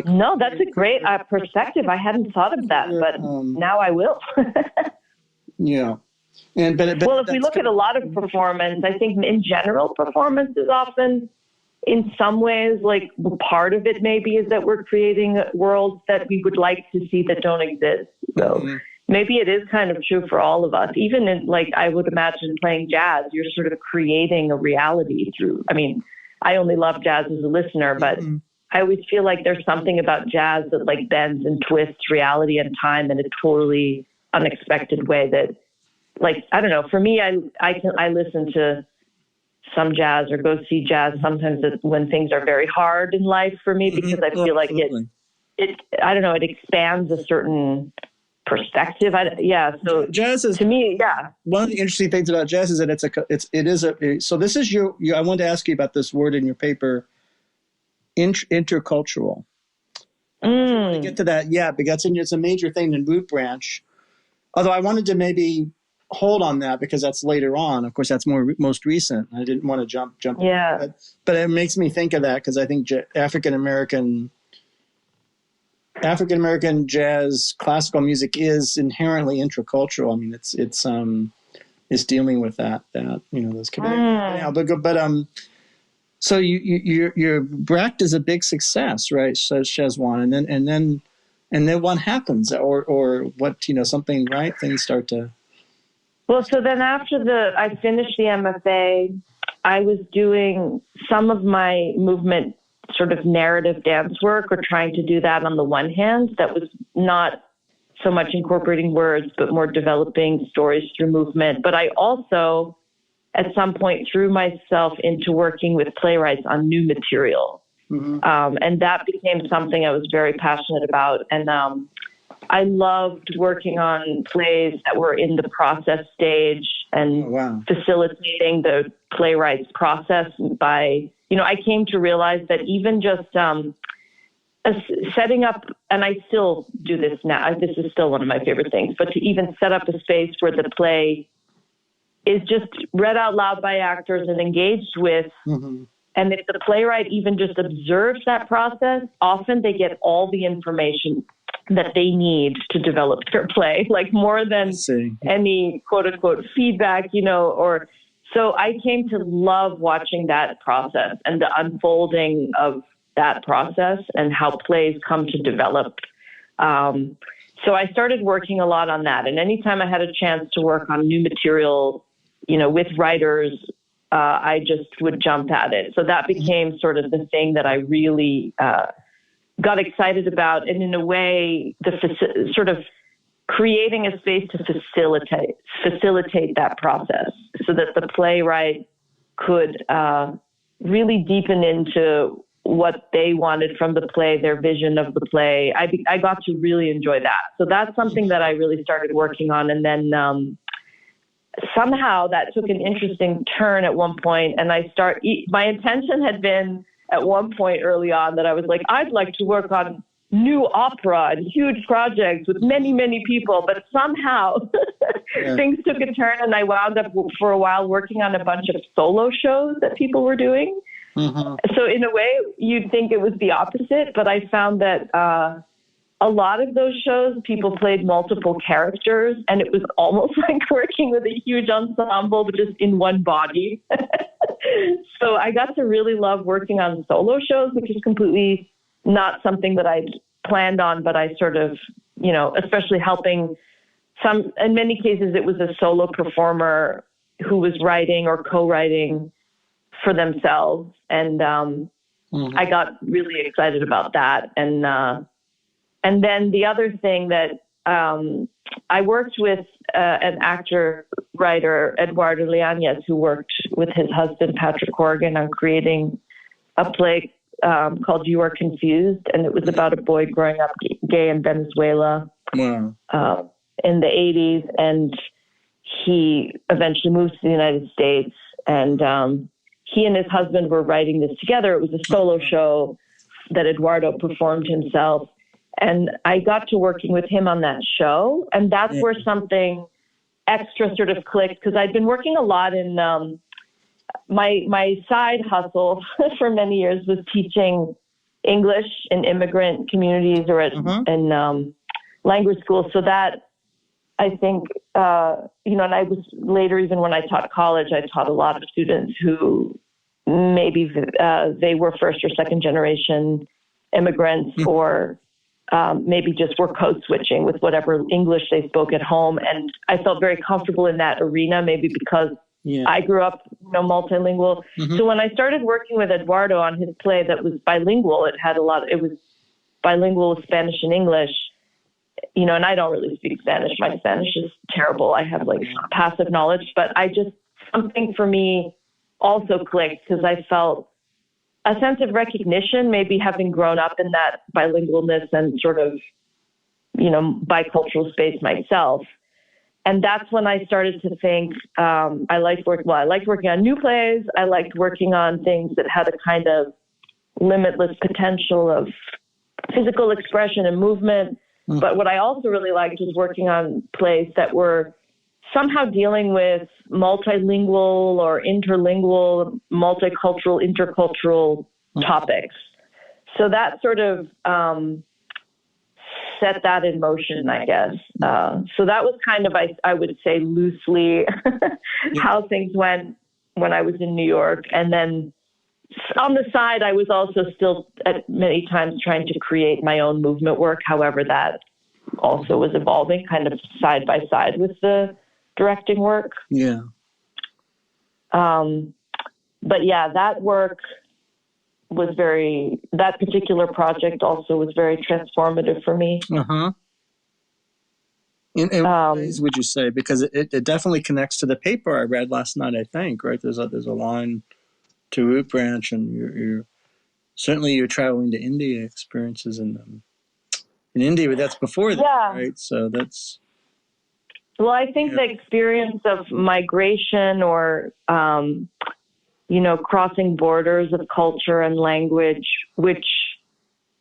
No, that's a great perspective. I hadn't thought of that, but now I will. Yeah. But well, if we look at a lot of performance, I think in general, performance is often, in some ways, like part of it maybe is that we're creating worlds that we would like to see that don't exist. So maybe it is kind of true for all of us. Even in, like, I would imagine playing jazz, you're sort of creating a reality through, I mean, I only love jazz as a listener, but I always feel like there's something about jazz that like bends and twists reality and time in a totally unexpected way that, like, I don't know, for me, I listen to some jazz or go see jazz sometimes when things are very hard in life for me, because I feel like it I don't know, it expands a certain perspective. So jazz is, to me, one of the interesting things about jazz is that so this is I wanted to ask you about this word in your paper, intercultural. To get to that, because it's a major thing in Root Branch. Although I wanted to maybe hold on that because that's later on. Of course, that's most recent. I didn't want to jump. Yeah. But it makes me think of that because I think African American jazz, classical music is inherently intercultural. I mean, it's dealing with that those communities. So your Brecht is a big success, right? Says Shezwan, and then what happens, or what something, right? Things start to. Well, so then after I finished the MFA, I was doing some of my movement sort of narrative dance work, or trying to do that on the one hand. That was not so much incorporating words, but more developing stories through movement. But I also, at some point, threw myself into working with playwrights on new material. And that became something I was very passionate about. And I loved working on plays that were in the process stage and facilitating the playwright's process by, I came to realize that even just setting up, and I still do this now, this is still one of my favorite things, but to even set up a space where the play is just read out loud by actors and engaged with. And if the playwright even just observes that process, often they get all the information that they need to develop their play, like more than any quote unquote feedback, or so I came to love watching that process and the unfolding of that process and how plays come to develop. So I started working a lot on that. And anytime I had a chance to work on new material, with writers, I just would jump at it. So that became sort of the thing that I really got excited about. And in a way, sort of creating a space to facilitate that process so that the playwright could really deepen into what they wanted from the play, their vision of the play. I got to really enjoy that. So that's something that I really started working on. And then somehow that took an interesting turn at one point, and my intention had been at one point early on that I was like, I'd like to work on new opera and huge projects with many, many people, but somehow things took a turn, and I wound up for a while working on a bunch of solo shows that people were doing. So in a way, you'd think it was the opposite, but I found that a lot of those shows, people played multiple characters, and it was almost like working with a huge ensemble, but just in one body. So I got to really love working on solo shows, which is completely not something that I'd planned on, but I sort of, especially helping in many cases, it was a solo performer who was writing or co-writing for themselves. And I got really excited about that. And then the other thing that I worked with an actor-writer, Eduardo Leañez, who worked with his husband, Patrick Horgan, on creating a play called You Are Confused. And it was about a boy growing up gay in Venezuela in the 80s. And he eventually moved to the United States. And he and his husband were writing this together. It was a solo show that Eduardo performed himself. And I got to working with him on that show. And that's where something extra sort of clicked because I'd been working a lot in my side hustle for many years was teaching English in immigrant communities or in language schools. So that I think, and I was later, even when I taught college, I taught a lot of students who maybe they were first or second generation immigrants or maybe just were code switching with whatever English they spoke at home. And I felt very comfortable in that arena, maybe because I grew up, multilingual. So when I started working with Eduardo on his play that was bilingual, it was bilingual with Spanish and English, and I don't really speak Spanish. My Spanish is terrible. I have passive knowledge, but something for me also clicked because I felt a sense of recognition, maybe having grown up in that bilingualness and sort of, bicultural space myself. And that's when I started to think I liked working on new plays. I liked working on things that had a kind of limitless potential of physical expression and movement. But what I also really liked was working on plays that were somehow dealing with multilingual or interlingual, multicultural, intercultural topics. So that sort of set that in motion, I guess. So that was kind of, I would say loosely how things went when I was in New York. And then on the side, I was also still at many times trying to create my own movement work. However, that also was evolving kind of side by side with the directing work. Yeah. But yeah, that work was that particular project also was very transformative for me. In what ways would you say? Because it definitely connects to the paper I read last night, I think, right? There's a line to Root Branch, and you're certainly you're traveling to India experiences in India, but that's before that, right? So that's... Well, I think the experience of migration or, crossing borders of culture and language, which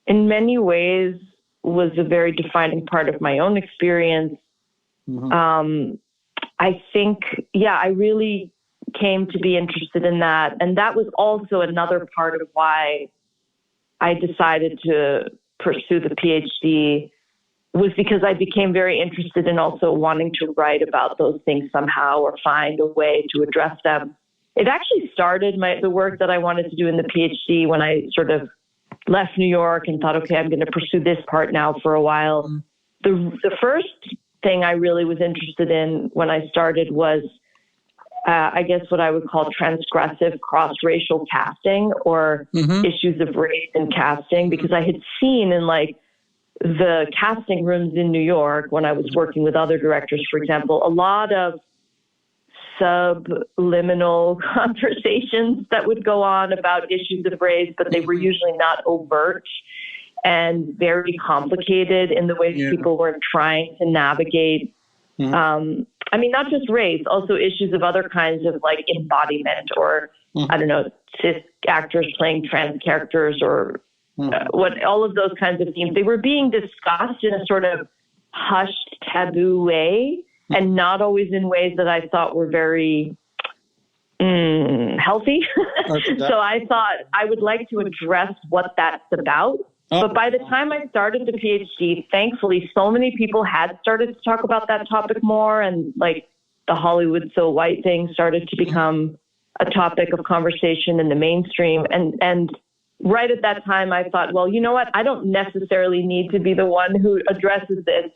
in many ways was a very defining part of my own experience. I think, I really came to be interested in that. And that was also another part of why I decided to pursue the PhD, was because I became very interested in also wanting to write about those things somehow or find a way to address them. It actually started the work that I wanted to do in the PhD when I sort of left New York and thought, okay, I'm going to pursue this part now for a while. The first thing I really was interested in when I started was, I guess what I would call transgressive cross-racial casting or issues of race in casting, because I had seen in the casting rooms in New York when I was working with other directors, for example, a lot of subliminal conversations that would go on about issues of race, but they were usually not overt and very complicated in the way people were trying to navigate. Not just race, also issues of other kinds of embodiment or, I don't know, cis actors playing trans characters or all of those kinds of themes. They were being discussed in a sort of hushed, taboo way, and not always in ways that I thought were very healthy. So I thought I would like to address what that's about. But by the time I started the PhD, thankfully, so many people had started to talk about that topic more, and the Hollywood so white thing started to become a topic of conversation in the mainstream. And right at that time, I thought, well, you know what? I don't necessarily need to be the one who addresses this.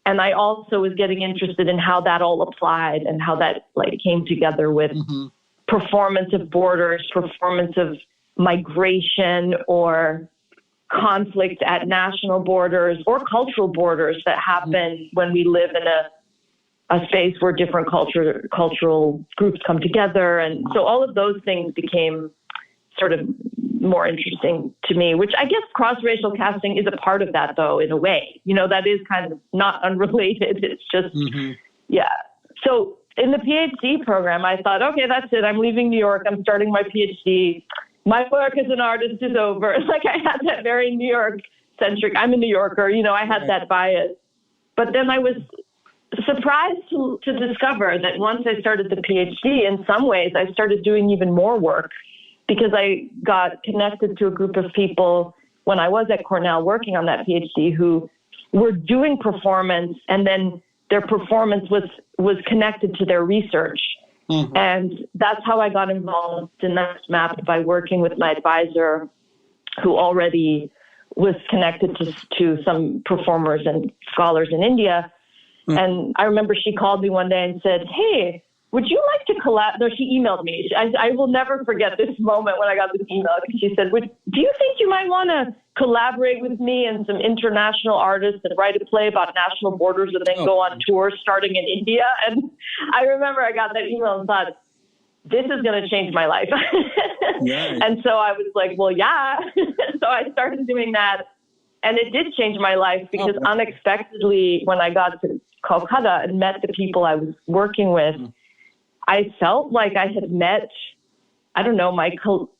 And I also was getting interested in how that all applied and how that came together with performance of borders, performance of migration, or conflict at national borders or cultural borders that happen when we live in a space where different cultural groups come together. And so all of those things became sort of more interesting to me, which I guess cross-racial casting is a part of that, though, in a way. That is kind of not unrelated. It's just, So in the PhD program, I thought, okay, that's it. I'm leaving New York. I'm starting my PhD. My work as an artist is over. I had that very New York-centric, I'm a New Yorker, I had that bias. But then I was surprised to discover that once I started the PhD, in some ways, I started doing even more work because I got connected to a group of people when I was at Cornell working on that PhD who were doing performance, and then their performance was connected to their research. Mm-hmm. And that's how I got involved in Next Map, by working with my advisor who already was connected to some performers and scholars in India. Mm-hmm. And I remember she called me one day and said, "Hey, would you like to collab?" No, she emailed me. I will never forget this moment when I got this email. She said, "Do you think you might want to collaborate with me and some international artists and write a play about national borders and then go on tour starting in India?" And I remember I got that email and thought, this is going to change my life. Right. And so I was like, well, yeah. So I started doing that. And it did change my life because unexpectedly, when I got to Calcutta and met the people I was working with, I felt like I had met, I don't know, my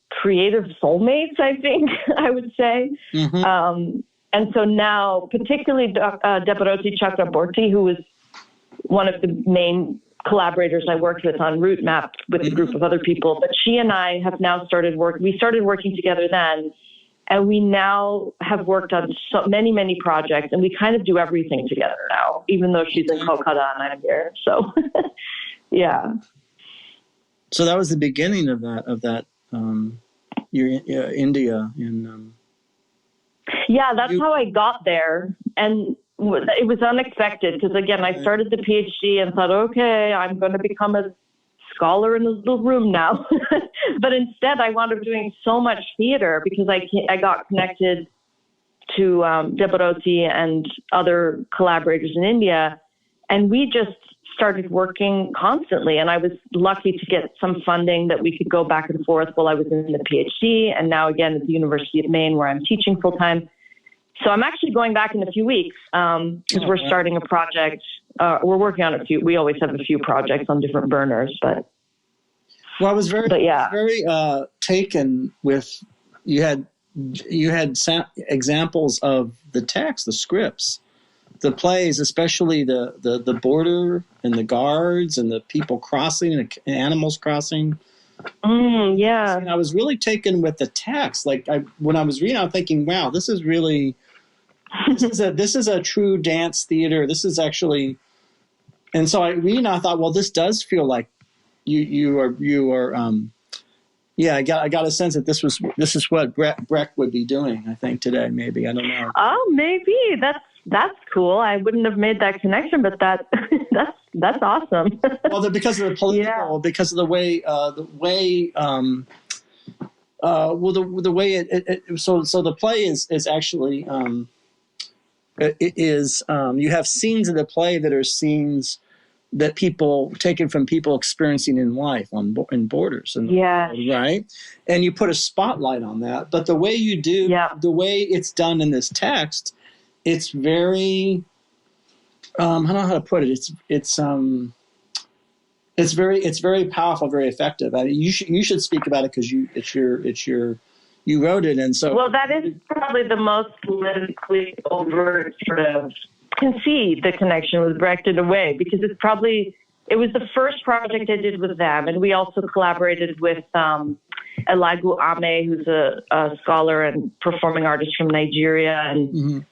creative soulmates, I think I would say. Mm-hmm. And so now, particularly Debaroti Chakraborty, who was one of the main collaborators I worked with on Route Map with a group of other people, but she and I have now we started working together then, and we now have worked on so many projects, and we kind of do everything together now, even though she's in Calcutta and I'm here. So, yeah. So that was the beginning of that. Your India in. Yeah, that's how I got there, and it was unexpected because, again, I started the PhD and thought, okay, I'm going to become a scholar in a little room now. But instead, I wound up doing so much theater because I got connected to Debaroti and other collaborators in India, and we just started working constantly. And I was lucky to get some funding that we could go back and forth while I was in the PhD, and now again at the University of Maine where I'm teaching full time. So I'm actually going back in a few weeks because we're starting a project. We're working on a few. We always have a few projects on different burners, but. Well, I was very taken with you had examples of the text, the scripts, the plays, especially the border and the guards and the people crossing and the animals crossing. Yeah. And I was really taken with the text. Like when I was reading, I'm thinking, wow, this is really. This is a true dance theater. This is actually, and so I thought, well, this does feel like you are. I got a sense that this is what Breck would be doing. I think today, maybe, I don't know. Oh, maybe that's cool. I wouldn't have made that connection, but that's awesome. Well, because of the political, because of the way so the play is actually. You have scenes of the play that are scenes that people taken from people experiencing in life in borders, and right, and you put a spotlight on that. But the way you do, the way it's done in this text, it's very, I don't know how to put it. It's very powerful, very effective. I mean, you should speak about it because you wrote it, and so. Well, that is probably the most politically overt sort of, can see the connection with Brecht in a way, because it was the first project I did with them. And we also collaborated with Elagu Ame, who's a scholar and performing artist from Nigeria, and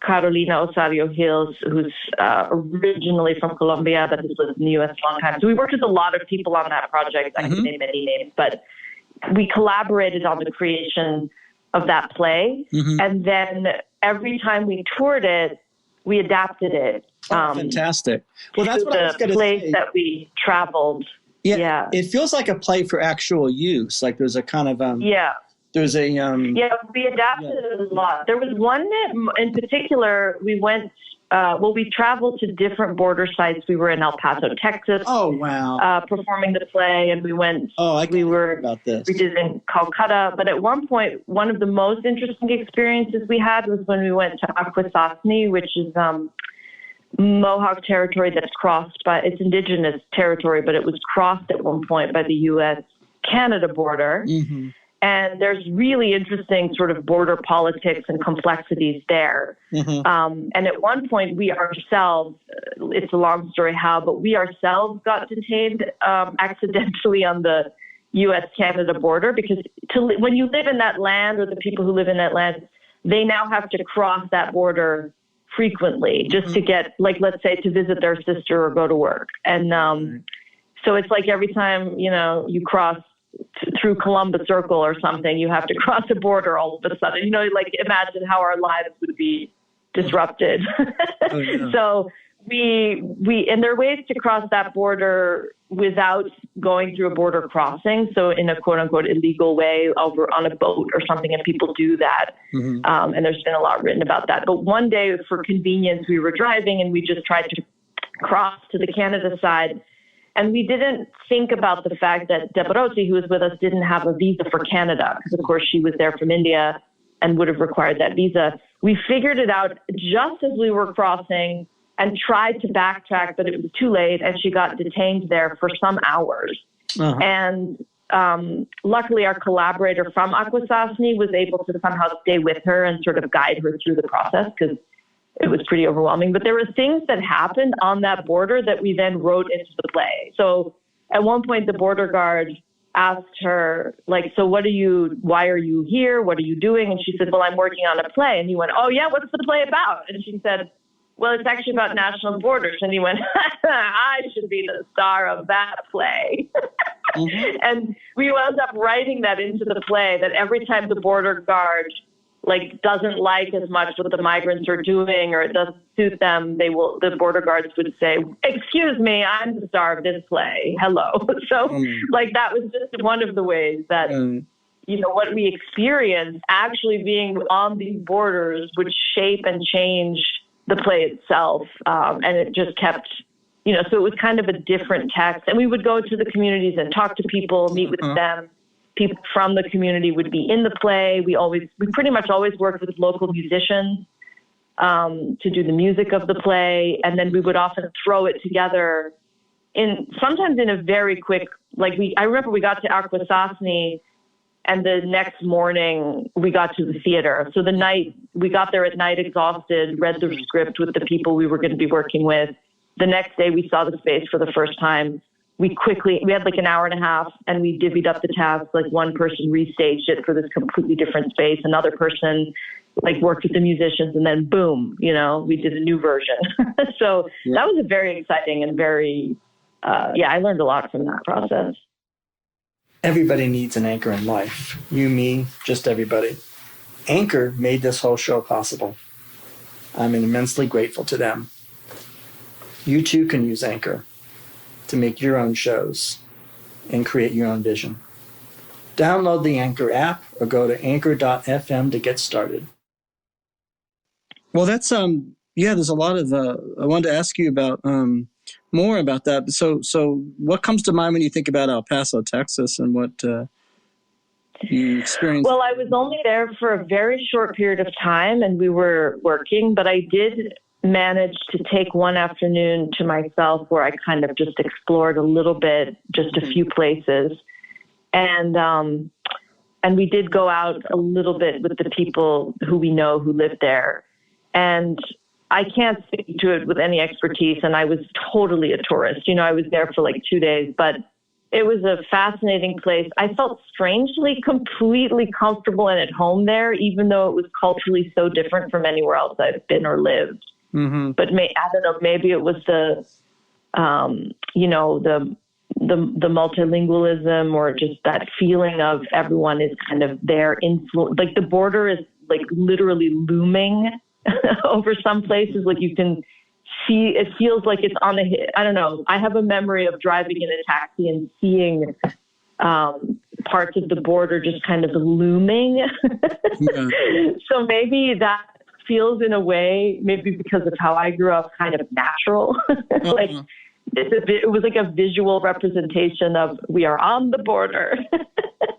Carolina Osario Hills, who's originally from Colombia, but has lived in the U.S. a long time. So we worked with a lot of people on that project. I can name many names, but we collaborated on the creation of that play. And then every time we toured it, we adapted it. Fantastic. Well, that's what I was going to say. The place that we traveled. Yeah. It feels like a play for actual use. Like there's a kind of... There's a... we adapted it a lot. There was one that, in particular, we went... we traveled to different border sites. We were in El Paso, Texas. Oh, wow. Performing the play, and we went... about this. We did in Calcutta. But at one point, one of the most interesting experiences we had was when we went to Akwesasne, which is Mohawk territory that's crossed by... It's indigenous territory, but it was crossed at one point by the U.S.-Canada border. And there's really interesting sort of border politics and complexities there. And at one point, we ourselves, it's a long story how, but we ourselves got detained accidentally on the U.S.-Canada border, because when you live in that land, or the people who live in that land, they now have to cross that border frequently just to get, like, let's say, to visit their sister or go to work. And so it's like every time, you cross through Columbus Circle or something, you have to cross a border all of a sudden. Like, imagine how our lives would be disrupted. Oh, yeah. So and there are ways to cross that border without going through a border crossing. So in a quote unquote illegal way, over on a boat or something, and people do that. And there's been a lot written about that. But one day, for convenience, we were driving and we just tried to cross to the Canada side. And we didn't think about the fact that Rosalie, who was with us, didn't have a visa for Canada, because of course she was there from India and would have required that visa. We figured it out just as we were crossing and tried to backtrack, but it was too late, and she got detained there for some hours. And luckily, our collaborator from Akwesasne was able to somehow stay with her and sort of guide her through the process, because it was pretty overwhelming. But there were things that happened on that border that we then wrote into the play. So at one point, the border guard asked her, like, so why are you here? What are you doing? And she said, well, I'm working on a play. And he went, oh yeah, what's the play about? And she said, well, it's actually about national borders. And he went, I should be the star of that play. And we wound up writing that into the play, that every time the border guard doesn't like as much what the migrants are doing, or it doesn't suit them, the border guards would say, excuse me, I'm the star of this play. Hello. So that was just one of the ways that, what we experienced actually being on these borders would shape and change the play itself. And it just kept, so it was kind of a different text. And we would go to the communities and talk to people, meet with them. People from the community would be in the play. We pretty much always worked with local musicians to do the music of the play. And then we would often throw it together sometimes in a very quick, I remember we got to Akwesasne, and the next morning we got to the theater. So we got there at night exhausted, read the script with the people we were going to be working with. The next day we saw the space for the first time. We had an hour and a half, and we divvied up the tasks. One person restaged it for this completely different space. Another person worked with the musicians, and then boom, we did a new version. So that was a very exciting and very, I learned a lot from that process. Everybody needs an anchor in life. You, me, just everybody. Anchor made this whole show possible. I'm immensely grateful to them. You too can use Anchor to make your own shows and create your own vision. Download the Anchor app or go to anchor.fm to get started. Well, that's, there's a lot of, I wanted to ask you about, more about that. So what comes to mind when you think about El Paso, Texas, and what you experienced? Well, I was only there for a very short period of time, and we were working, but I did manage to take one afternoon to myself where I kind of just explored a little bit, just a few places. And we did go out a little bit with the people who we know who live there. And I can't speak to it with any expertise, and I was totally a tourist. I was there for 2 days, but it was a fascinating place. I felt strangely completely comfortable and at home there, even though it was culturally so different from anywhere else I've been or lived. But I don't know, maybe it was the multilingualism, or just that feeling of everyone is kind of their influence. The border is literally looming over some places. You can see, it feels like it's on I don't know. I have a memory of driving in a taxi and seeing parts of the border just kind of looming. So maybe that feels, in a way, maybe because of how I grew up, kind of natural. It was a visual representation of, we are on the border.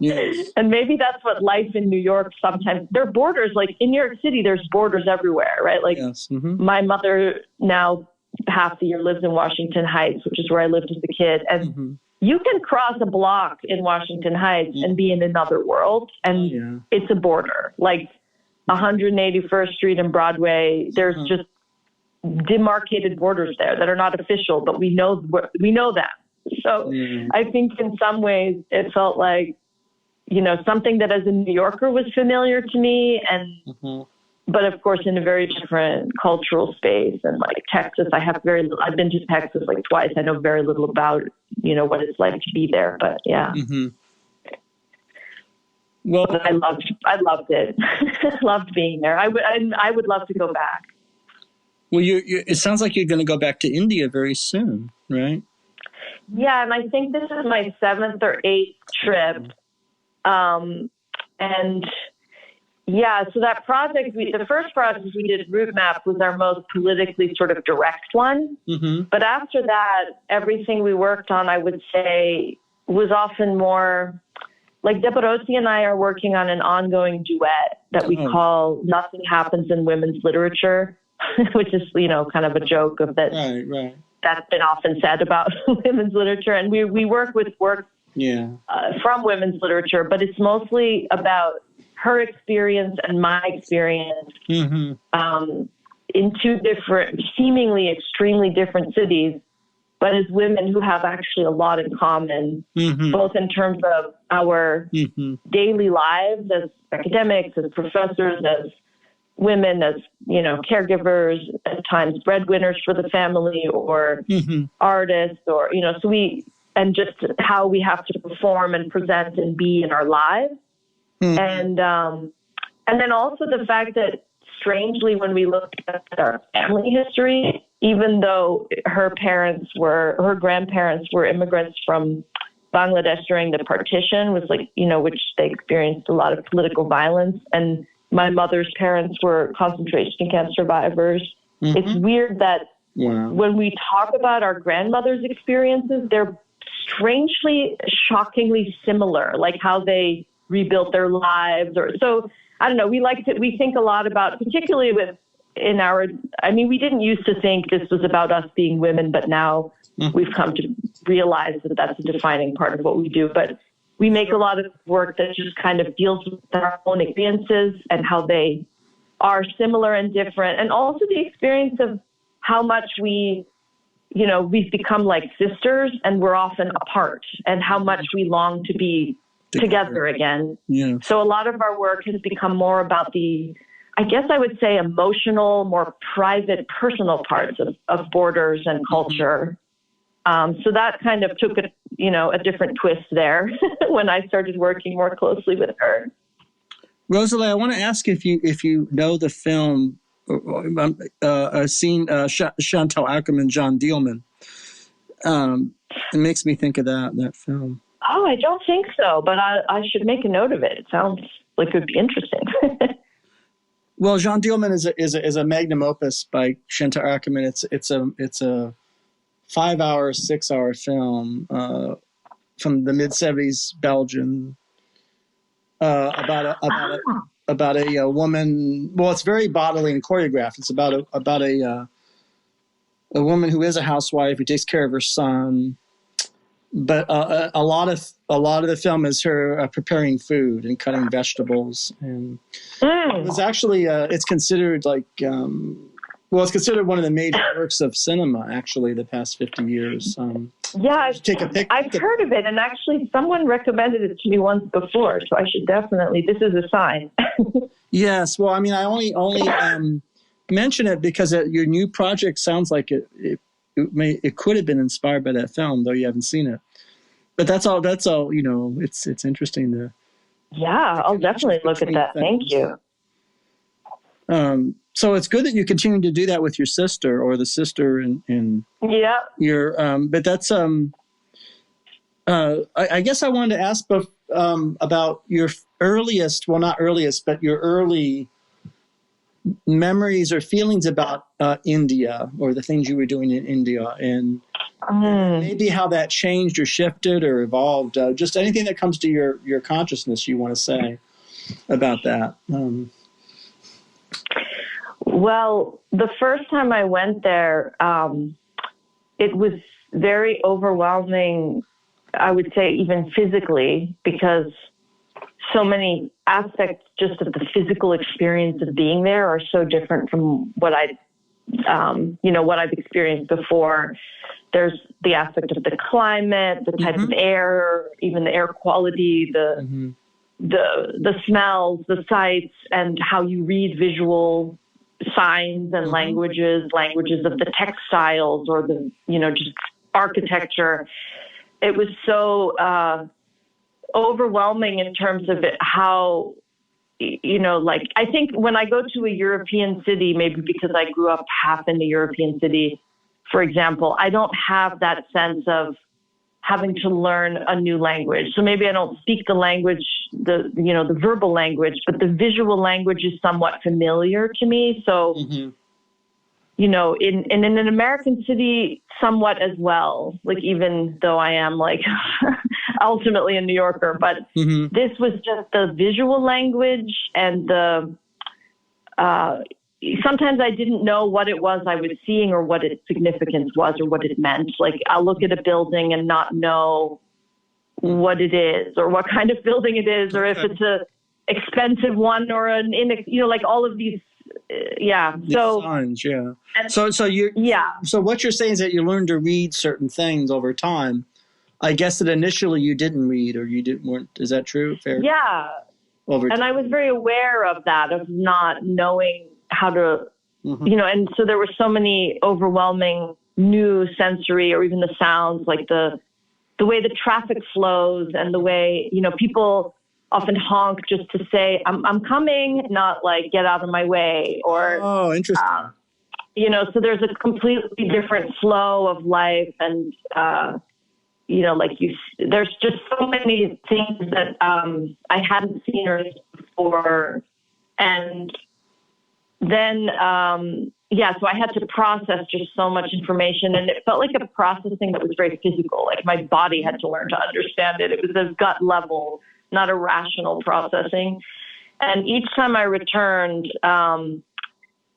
Yes. And maybe that's what life in New York sometimes, there are borders, in New York City, there's borders everywhere, right? Yes. My mother now half the year lives in Washington Heights, which is where I lived as a kid. And you can cross a block in Washington Heights and be in another world, and it's a border. Like 181st Street and Broadway, there's just demarcated borders there that are not official, but we know that. So I think in some ways it felt like, you know, something that as a New Yorker was familiar to me, and but of course in a very different cultural space. And like Texas, I've been to Texas like twice. I know very little about, you know, what it's like to be there, but yeah. Well, but I loved it. Loved being there. I would love to go back. Well, it sounds like you're going to go back to India very soon, right? Yeah, and I think this is my 7th or 8th trip. And yeah, so that project, the first project we did, Route Map, was our most politically sort of direct one. But after that, everything we worked on, I would say, was often more like Deborah and I are working on an ongoing duet that we call Nothing Happens in Women's Literature, which is, you know, kind of a joke of that. Right. That's been often said about women's literature. And we work with work from women's literature, but it's mostly about her experience and my experience in 2 different, seemingly extremely different cities, but as women who have actually a lot in common, both in terms of our daily lives as academics, as professors, as women, as, you know, caregivers, at times breadwinners for the family, or artists, or, you know, and just how we have to perform and present and be in our lives. And then also the fact that, strangely, when we look at our family history, even though her grandparents were immigrants from Bangladesh during the partition, was like, you know, which they experienced a lot of political violence. And my mother's parents were concentration camp survivors. It's weird that when we talk about our grandmother's experiences, they're strangely, shockingly similar, like how they rebuilt their lives. Or so I don't know. We think a lot about, particularly we didn't used to think this was about us being women, but now we've come to realize that that's a defining part of what we do. But we make a lot of work that just kind of deals with our own experiences and how they are similar and different, and also the experience of how much we've become like sisters and we're often apart, and how much we long to be together again. Yeah. So a lot of our work has become more about the, I guess I would say, emotional, more private, personal parts of borders and culture. So that kind of took a different twist there when I started working more closely with her. Rosalie, I want to ask if you know the film, seen Chantal Akerman, John Dielman. It makes me think of that film. Oh, I don't think so, but I should make a note of it. It sounds like it would be interesting. Well, John Dielman is a magnum opus by Chantal Akerman. It's a 5-hour, 6-hour film from the mid-70s Belgium about a woman. Well, it's very bodily and choreographed. It's about a woman who is a housewife who takes care of her son. But a lot of the film is her preparing food and cutting vegetables, and it was actually it's considered like it's considered one of the major works of cinema actually the past 50 years. I've heard of it, and actually someone recommended it to me once before, so I should definitely. This is a sign. Yes, well, I mean, I only mention it because your new project sounds like it could have been inspired by that film, though you haven't seen it. But that's all. You know, it's interesting to. Yeah, I'll definitely look at that. Thank you. So it's good that you continue to do that with your sister or the sister in your. But that's I guess I wanted to ask about your earliest. Well, not earliest, but your early memories or feelings about India or the things you were doing in India, and maybe how that changed or shifted or evolved. Just anything that comes to your consciousness you want to say about that. Well, the first time I went there, it was very overwhelming I would say even physically, because so many aspects just of the physical experience of being there are so different from what what I've experienced before. There's the aspect of the climate, the type of air, even the air quality, the smells, the sights, and how you read visual signs and languages of the textiles or the, just architecture. It was so overwhelming in terms of how, I think when I go to a European city, maybe because I grew up half in the European city, for example, I don't have that sense of having to learn a new language. So maybe I don't speak the language, the verbal language, but the visual language is somewhat familiar to me. So, in an American city, somewhat as well, like, even though I am like ultimately a New Yorker, but this was just the visual language and sometimes I didn't know what it was I was seeing or what its significance was or what it meant. Like, I'll look at a building and not know what it is or what kind of building it is, or if it's a expensive one or like all of these. So signs, So what you're saying is that you learned to read certain things over time. I guess that initially you didn't read, or weren't. Is that true? Fair. Yeah. And I was very aware of that, of not knowing how to, and so there were so many overwhelming new sensory, or even the sounds, like the way the traffic flows and the way, people often honk just to say, I'm coming, not like get out of my way, or, oh, interesting. So there's a completely different flow of life. And, there's just so many things that I hadn't seen or before. And then, so I had to process just so much information, and it felt like a processing that was very physical. Like, my body had to learn to understand it. It was a gut level, not a rational processing. And each time I returned,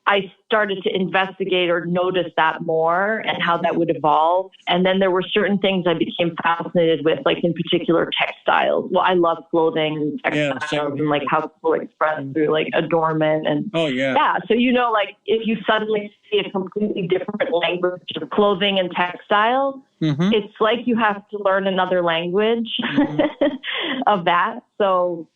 I started to investigate or notice that more and how that would evolve. And then there were certain things I became fascinated with, like in particular textiles. Well, I love clothing and textiles and like how people express through like adornment and so like if you suddenly see a completely different language of clothing and textiles, it's like you have to learn another language of that. So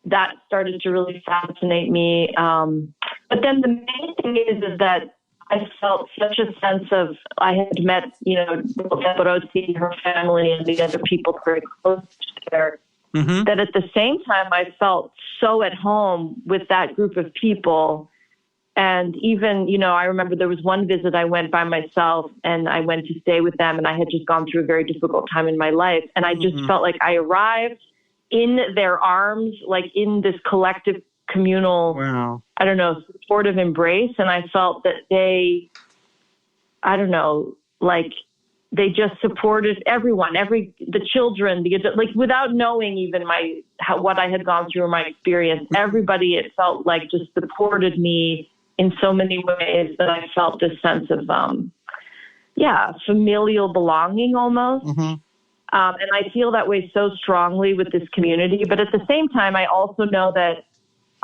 that started to really fascinate me. But then the main thing is that I felt such a sense of, I had met, Rosalie, her family, and the other people very close to her, that at the same time I felt so at home with that group of people. And even, I remember there was one visit I went by myself, and I went to stay with them, and I had just gone through a very difficult time in my life. And I just felt like I arrived in their arms, like in this collective communal, supportive embrace. And I felt that they just supported everyone, the children, like without knowing even what I had gone through or my experience, everybody, it felt like just supported me in so many ways that I felt this sense of, familial belonging almost. And I feel that way so strongly with this community. But at the same time, I also know that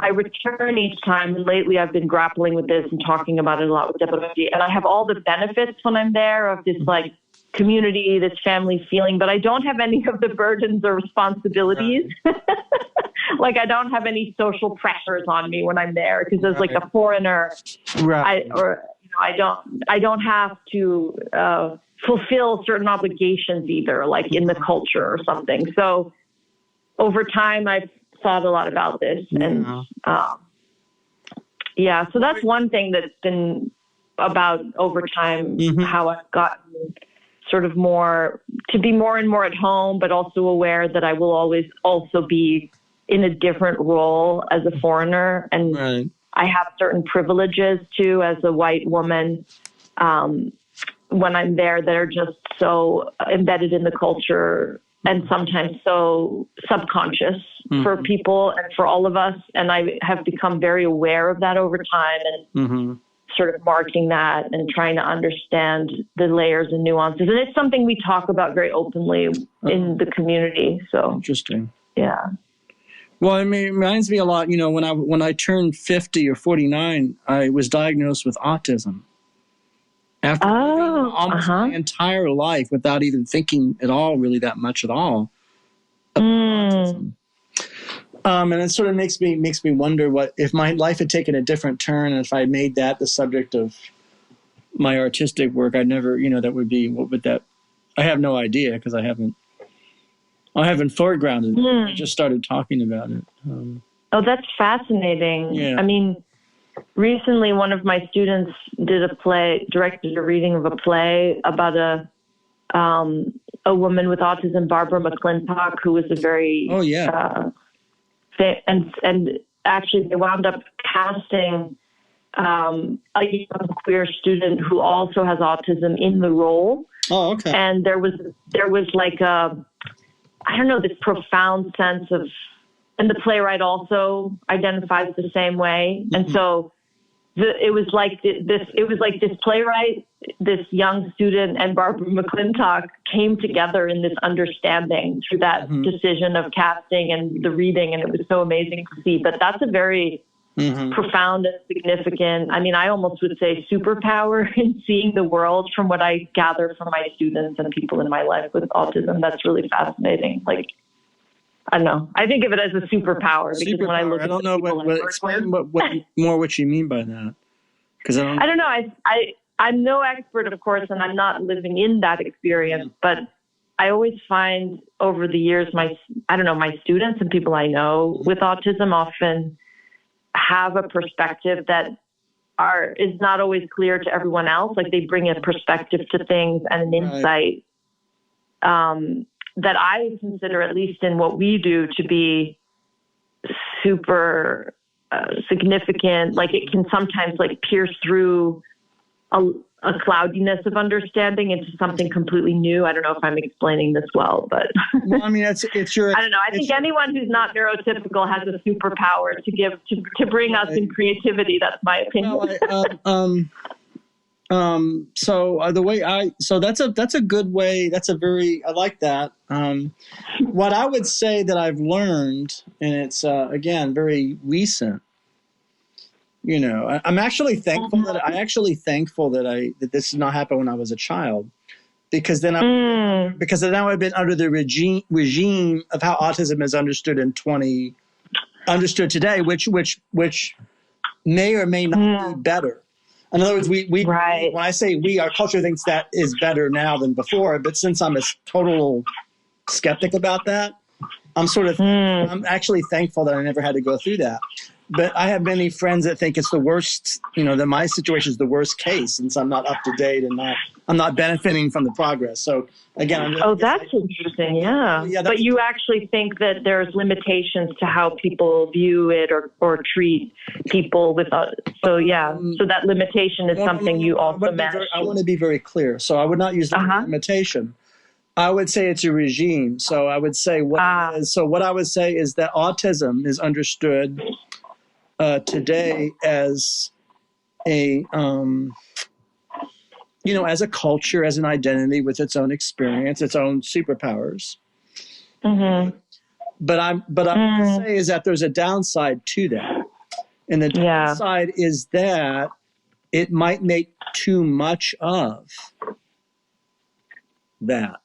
I return each time, and lately I've been grappling with this and talking about it a lot with Chaepani, and I have all the benefits when I'm there of this like community, this family feeling, but I don't have any of the burdens or responsibilities. Like, I don't have any social pressures on me when I'm there, because as like a foreigner, I don't have to fulfill certain obligations either, like in the culture or something. So over time, I've thought a lot about this. And so that's one thing that's been about over time, how I've gotten sort of more to be more and more at home, but also aware that I will always also be in a different role as a foreigner. And I have certain privileges too, as a white woman, when I'm there, that are just so embedded in the culture and sometimes so subconscious for people and for all of us. And I have become very aware of that over time. And sort of marking that and trying to understand the layers and nuances. And it's something we talk about very openly in the community. So interesting. Yeah. Well, I mean, it reminds me a lot, when I turned 50 or 49, I was diagnosed with autism. After living almost my entire life without even thinking at all, really that much at all about autism. And it sort of makes me wonder what if my life had taken a different turn, and if I made that the subject of my artistic work, I'd never, that would be, what would that, I have no idea because I haven't foregrounded it. I just started talking about it. Oh, that's fascinating. Yeah. I mean, recently one of my students directed a reading of a play about a woman with autism, Barbara McClintock, who was a very, and actually they wound up casting a young queer student who also has autism in the role. Oh, okay. And there was like this profound sense of, and the playwright also identifies the same way. Mm-hmm. And so it was like this playwright, this young student, and Barbara McClintock came together in this understanding through that decision of casting and the reading. And it was so amazing to see. But that's a very profound and significant, I mean, I almost would say superpower in seeing the world from what I gather from my students and people in my life with autism. That's really fascinating. Like, I don't know. I think of it as a superpower because when I look at don't know explain what you mean by that. Because I don't know. I'm no expert, of course, and I'm not living in that experience, but I always find over the years, my students and people I know with autism often have a perspective that is not always clear to everyone else. Like they bring a perspective to things and an insight that I consider, at least in what we do, to be super significant. Like it can sometimes pierce through a cloudiness of understanding into something completely new. I don't know if I'm explaining this well, but well, I mean, it's your. I don't know. I think anyone who's not neurotypical has a superpower to give to bring us in creativity. That's my opinion. So that's a good way. I like that. What I would say that I've learned, and it's again very recent. I'm actually thankful that this did not happen when I was a child, because then I would have been under the regime of how autism is understood today, which may or may not be better. In other words, we when I say we, our culture thinks that is better now than before. But since I'm a total skeptic about that, I'm actually thankful that I never had to go through that. But I have many friends that think it's the worst, that my situation is the worst case since I'm not up to date and I'm not benefiting from the progress. So again, that's interesting. Yeah. But you actually think that there's limitations to how people view it or treat people with, so that limitation is something you also manage. I want to be very clear. So I would not use the word limitation. I would say it's a regime. So I would say what it is. So what I would say is that autism is understood today as as a culture, as an identity with its own experience, its own superpowers. Mm-hmm. But I would say is that there's a downside to that, and the downside is that it might make too much of that.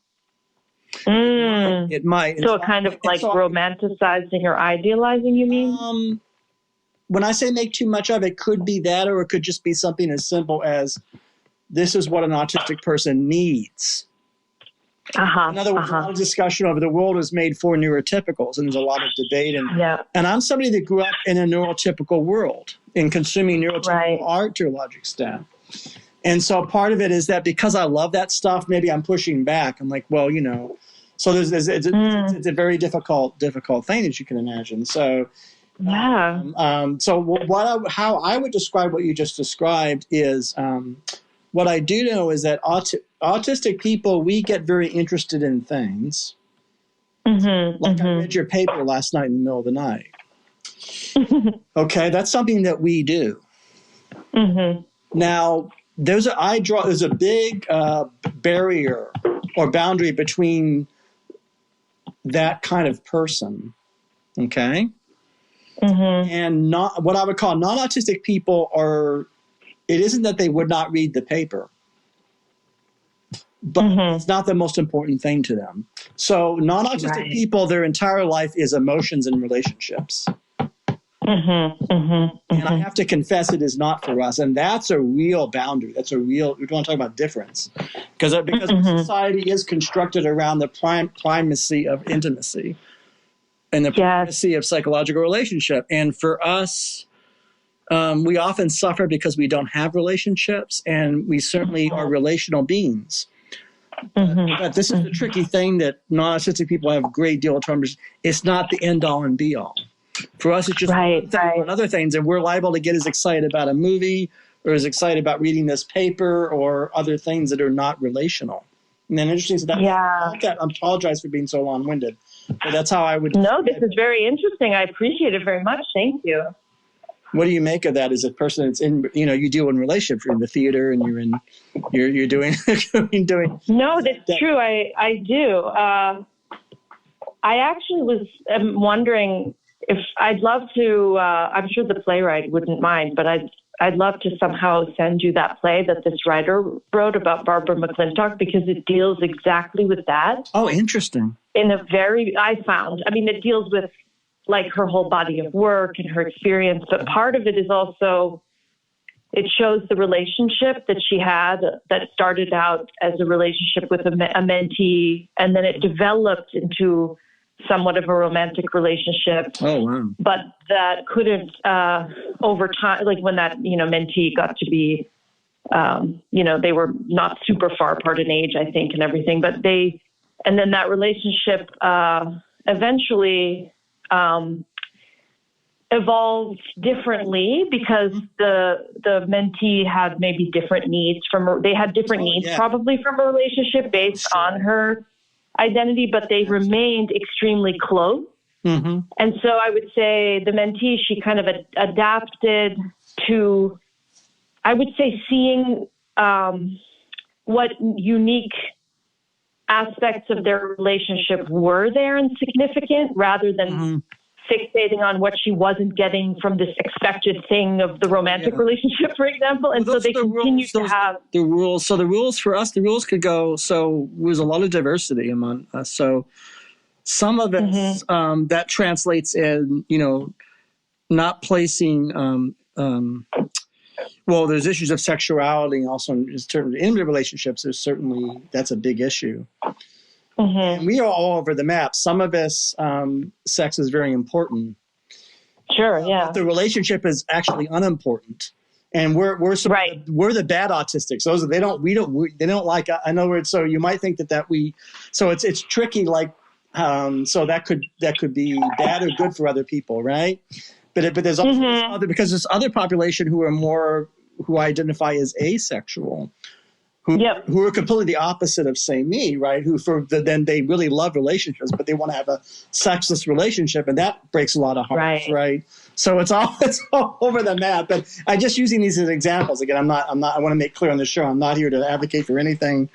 It might. So kind of romanticizing or idealizing, you mean? When I say make too much of it, could be that, or it could just be something as simple as this is what an autistic person needs. In other words, a lot of discussion over the world is made for neurotypicals, and there's a lot of debate. And I'm somebody that grew up in a neurotypical world, in consuming neurotypical art to a large extent. And so part of it is that because I love that stuff, maybe I'm pushing back. I'm like, well, so it's a very difficult thing, as you can imagine. So. How I would describe what you just described is what I do know is that autistic people, we get very interested in things. I read your paper last night in the middle of the night. Okay, that's something that we do. Now, there's a big barrier or boundary between that kind of person, okay? And not what I would call non-autistic people are, it isn't that they would not read the paper, but it's not the most important thing to them. So non-autistic people, their entire life is emotions and relationships. And I have to confess, it is not for us. And that's a real boundary. That's a real, we want to talk about difference. Because society is constructed around the primacy of intimacy and the primacy of psychological relationship. And for us, we often suffer because we don't have relationships, and we certainly are relational beings. But this is the tricky thing that non-autistic people have a great deal of terms. It's not the end all and be all. For us, it's just one other things, and we're liable to get as excited about a movie or as excited about reading this paper or other things that are not relational. And then interesting, so I apologize for being so long-winded, but that's how I would. No, this is very interesting. I appreciate it very much. Thank you. What do you make of that as a person that's in, you deal in relationships, you're in the theater and you're doing. No, that's true. I do. I actually was wondering if I'd love to, I'm sure the playwright wouldn't mind, but I'd love to somehow send you that play that this writer wrote about Barbara McClintock, because it deals exactly with that. Oh, interesting. It deals with like her whole body of work and her experience, but part of it is also, it shows the relationship that she had that started out as a relationship with a mentee, and then it developed into somewhat of a romantic relationship. Oh, wow. But that couldn't, over time, like when that, mentee got to be, they were not super far apart in age, I think, and everything, but and then that relationship eventually evolved differently because the mentee had maybe different needs probably from a relationship based on her identity, but they remained extremely close. And so I would say the mentee, she kind of adapted to, I would say, seeing what unique aspects of their relationship were there and significant, rather than fixating on what she wasn't getting from this expected thing of the romantic relationship, for example. And so they continue to have the rules. So the rules for us, the rules could go. So there's a lot of diversity among us. So some of it that translates in, not placing. Well, there's issues of sexuality, and also in terms of intimate relationships. That's a big issue. And we are all over the map. Some of us, sex is very important. Sure, yeah. But the relationship is actually unimportant, and we're the bad autistics. Those they don't like. I know. So you might think that So it's tricky. Like, so that could be bad or good for other people, right? But there's also this other population who identify as asexual. Who are completely the opposite of, say, me, right? Then they really love relationships, but they want to have a sexless relationship, and that breaks a lot of hearts, right? So it's all over the map. But I'm just using these as examples. Again, I'm not. I want to make clear on the show, I'm not here to advocate for anything,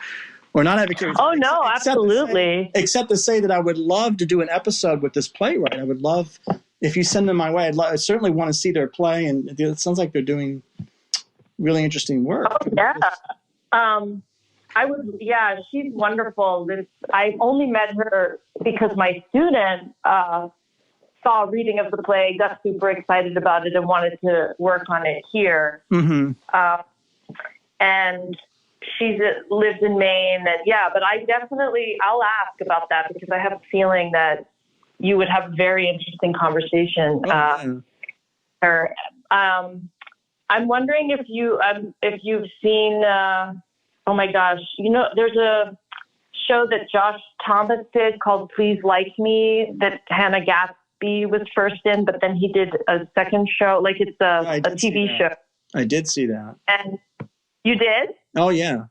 or not advocate. Oh no, absolutely. Except to say that I would love to do an episode with this playwright. I would love if you send them my way. I certainly want to see their play, and it sounds like they're doing really interesting work. Oh, yeah. She's wonderful. I only met her because my student saw a reading of the play, got super excited about it, and wanted to work on it here. And she lives in Maine, and but I'll ask about that, because I have a feeling that you would have a very interesting conversation. I'm wondering if you've seen. Oh my gosh! There's a show that Josh Thomas did called "Please Like Me" that Hannah Gatsby was first in, but then he did a second show. Like it's a TV show. I did see that. And you did? Oh yeah.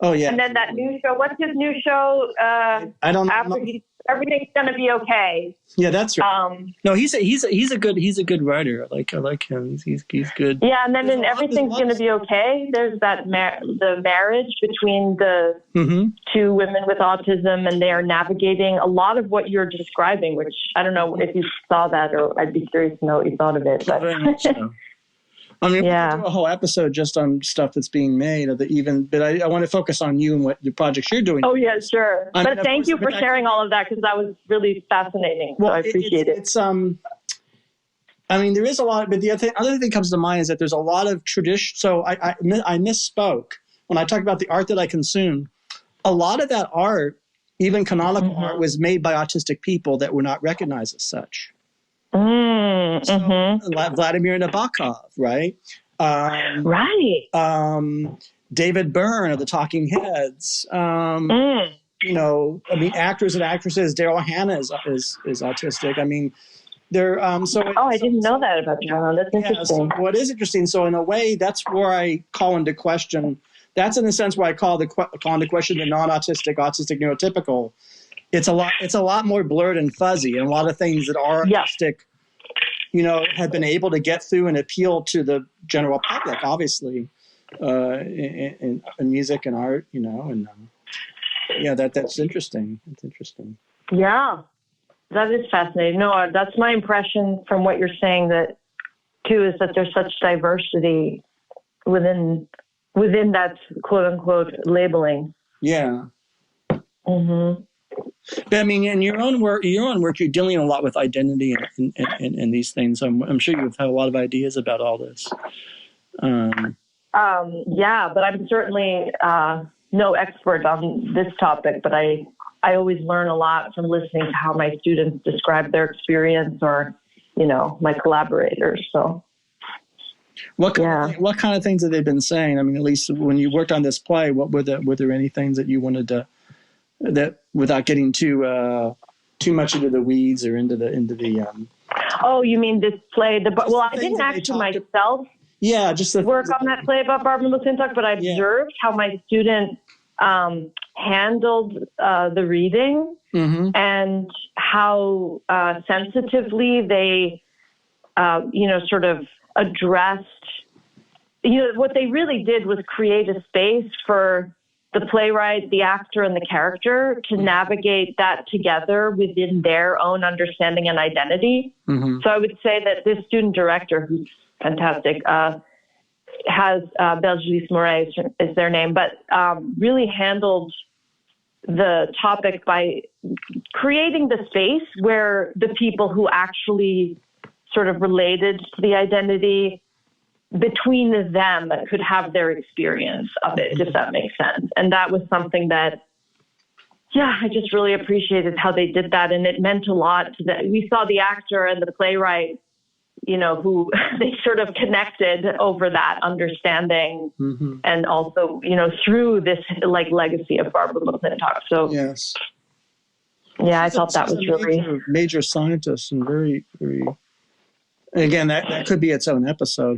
And then that new show. What's his new show? I don't know. After he everything's going to be okay. Yeah, that's right. No, he's a good writer. I like him. He's good. Yeah, and then in everything's going to be okay. There's that the marriage between the two women with autism, and they are navigating a lot of what you're describing. Which I don't know if you saw that, or I'd be curious to know what you thought of it. But I mean, we could do a whole episode just on stuff that's being made, but I want to focus on you and what the projects you're doing. Oh, yeah, sure. But thank you for sharing all of that, because that was really fascinating. Well, so I appreciate it. It's, I mean, there is a lot, but the other thing that comes to mind is that there's a lot of tradition. So I misspoke when I talked about the art that I consume. A lot of that art, even canonical art, was made by autistic people that were not recognized as such. Vladimir Nabokov, right? David Byrne of the Talking Heads. You know, I mean, actors and actresses. Daryl Hannah is autistic. I mean, they're I didn't know that about Daryl. That's interesting. So what is interesting? So in a way, that's where I call into question. That's in a sense why I call into question the non-autistic, autistic, neurotypical. It's a lot more blurred and fuzzy, and a lot of things that are autistic, you know, have been able to get through and appeal to the general public, obviously, in music and art, you know, and that's interesting. It's interesting. Yeah, that is fascinating. No, that's my impression from what you're saying. That too is that there's such diversity within that quote unquote labeling. Yeah. But I mean, in your own work, you're dealing a lot with identity and these things. I'm sure you've had a lot of ideas about all this. Yeah, but I'm certainly no expert on this topic. But I always learn a lot from listening to how my students describe their experience, or you know, my collaborators. So, what kind of things have they been saying? I mean, at least when you worked on this play, were there any things that you wanted to? That without getting too much into the weeds or into the Oh, you mean this play? I didn't actually myself. Yeah, just work on that play about Barbara McClintock, but I observed how my students handled the reading and how sensitively they, sort of addressed. You know, what they really did was create a space for the playwright, the actor, and the character to navigate that together within their own understanding and identity. So I would say that this student director, who's fantastic, has Belgilis Moret is their name, but really handled the topic by creating the space where the people who actually sort of related to the identity between them could have their experience of it, if that makes sense. And that was something that, I just really appreciated how they did that. And it meant a lot to that. We saw the actor and the playwright, you know, who they sort of connected over that understanding and also, you know, through this like legacy of Barbara McClintock. So yes. Yeah, I thought that was really major scientist and very, very. Again, that could be its own episode.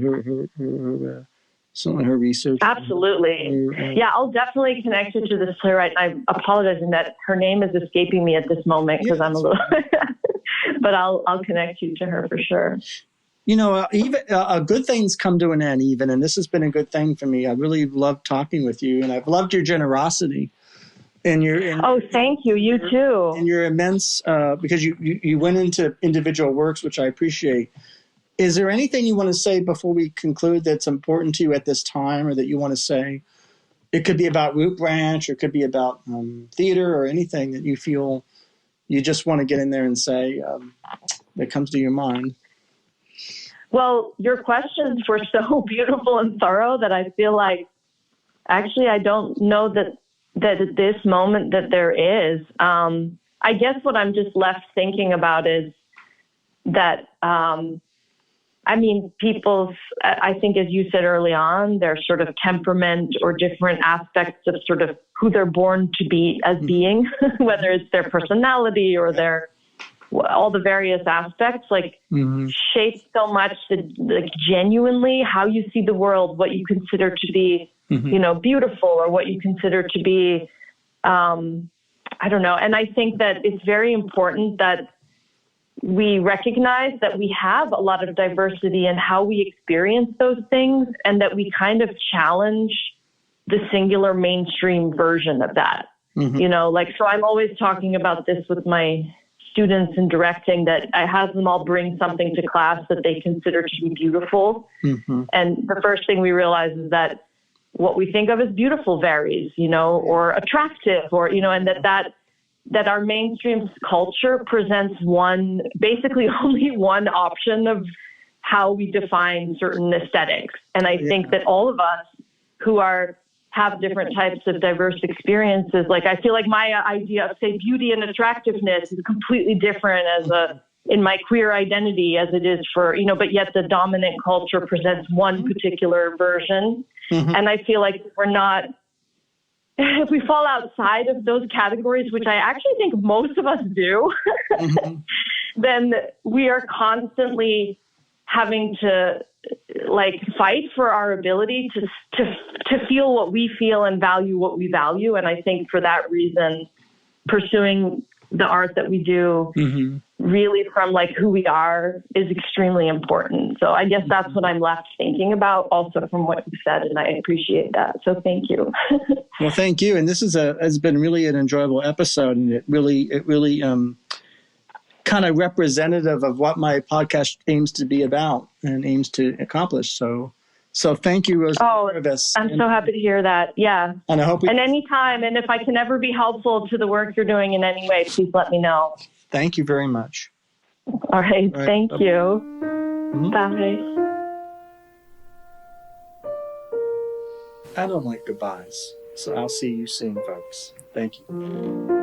Some of her research. Absolutely. Yeah, I'll definitely connect you to this playwright. I'm apologizing that her name is escaping me at this moment because I'm a little. But I'll connect you to her for sure. You know, even good things come to an end. Even, and this has been a good thing for me. I really loved talking with you, and I've loved your generosity. And thank you. You too. And your immense, because you went into individual works, which I appreciate. Is there anything you want to say before we conclude that's important to you at this time, or that you want to say? It could be about Root Branch, or it could be about theater, or anything that you feel you just want to get in there and say that comes to your mind. Well, your questions were so beautiful and thorough that I feel like actually I don't know that at this moment that there is. I guess what I'm just left thinking about is that, I think as you said early on, their sort of temperament or different aspects of sort of who they're born to be as being, whether it's their personality or their all the various aspects, shape so much that genuinely how you see the world, what you consider to be, beautiful, or what you consider to be, I don't know. And I think that it's very important that we recognize that we have a lot of diversity in how we experience those things, and that we kind of challenge the singular mainstream version of that. You know, like, so I'm always talking about this with my students in directing, that I have them all bring something to class that they consider to be beautiful. And the first thing we realize is that what we think of as beautiful varies, you know, or attractive, or, you know, and that our mainstream culture presents basically only one option of how we define certain aesthetics. And I think that all of us who have different types of diverse experiences, like, I feel like my idea of, say, beauty and attractiveness is completely different in my queer identity as it is for, you know, but yet the dominant culture presents one particular version. And I feel like if we fall outside of those categories, which I actually think most of us do, then we are constantly having to like fight for our ability to feel what we feel and value what we value. And I think for that reason, pursuing the art that we do really from like who we are is extremely important. So I guess that's what I'm left thinking about also from what you said. And I appreciate that. So thank you. Well, thank you. And this has been really an enjoyable episode. And it really kind of representative of what my podcast aims to be about and aims to accomplish. So thank you, Rosalie Purvis. I'm so happy to hear that. Yeah. And I hope anytime. And if I can ever be helpful to the work you're doing in any way, please let me know. Thank you very much. All right. Thank you. Bye. I don't like goodbyes. So I'll see you soon, folks. Thank you.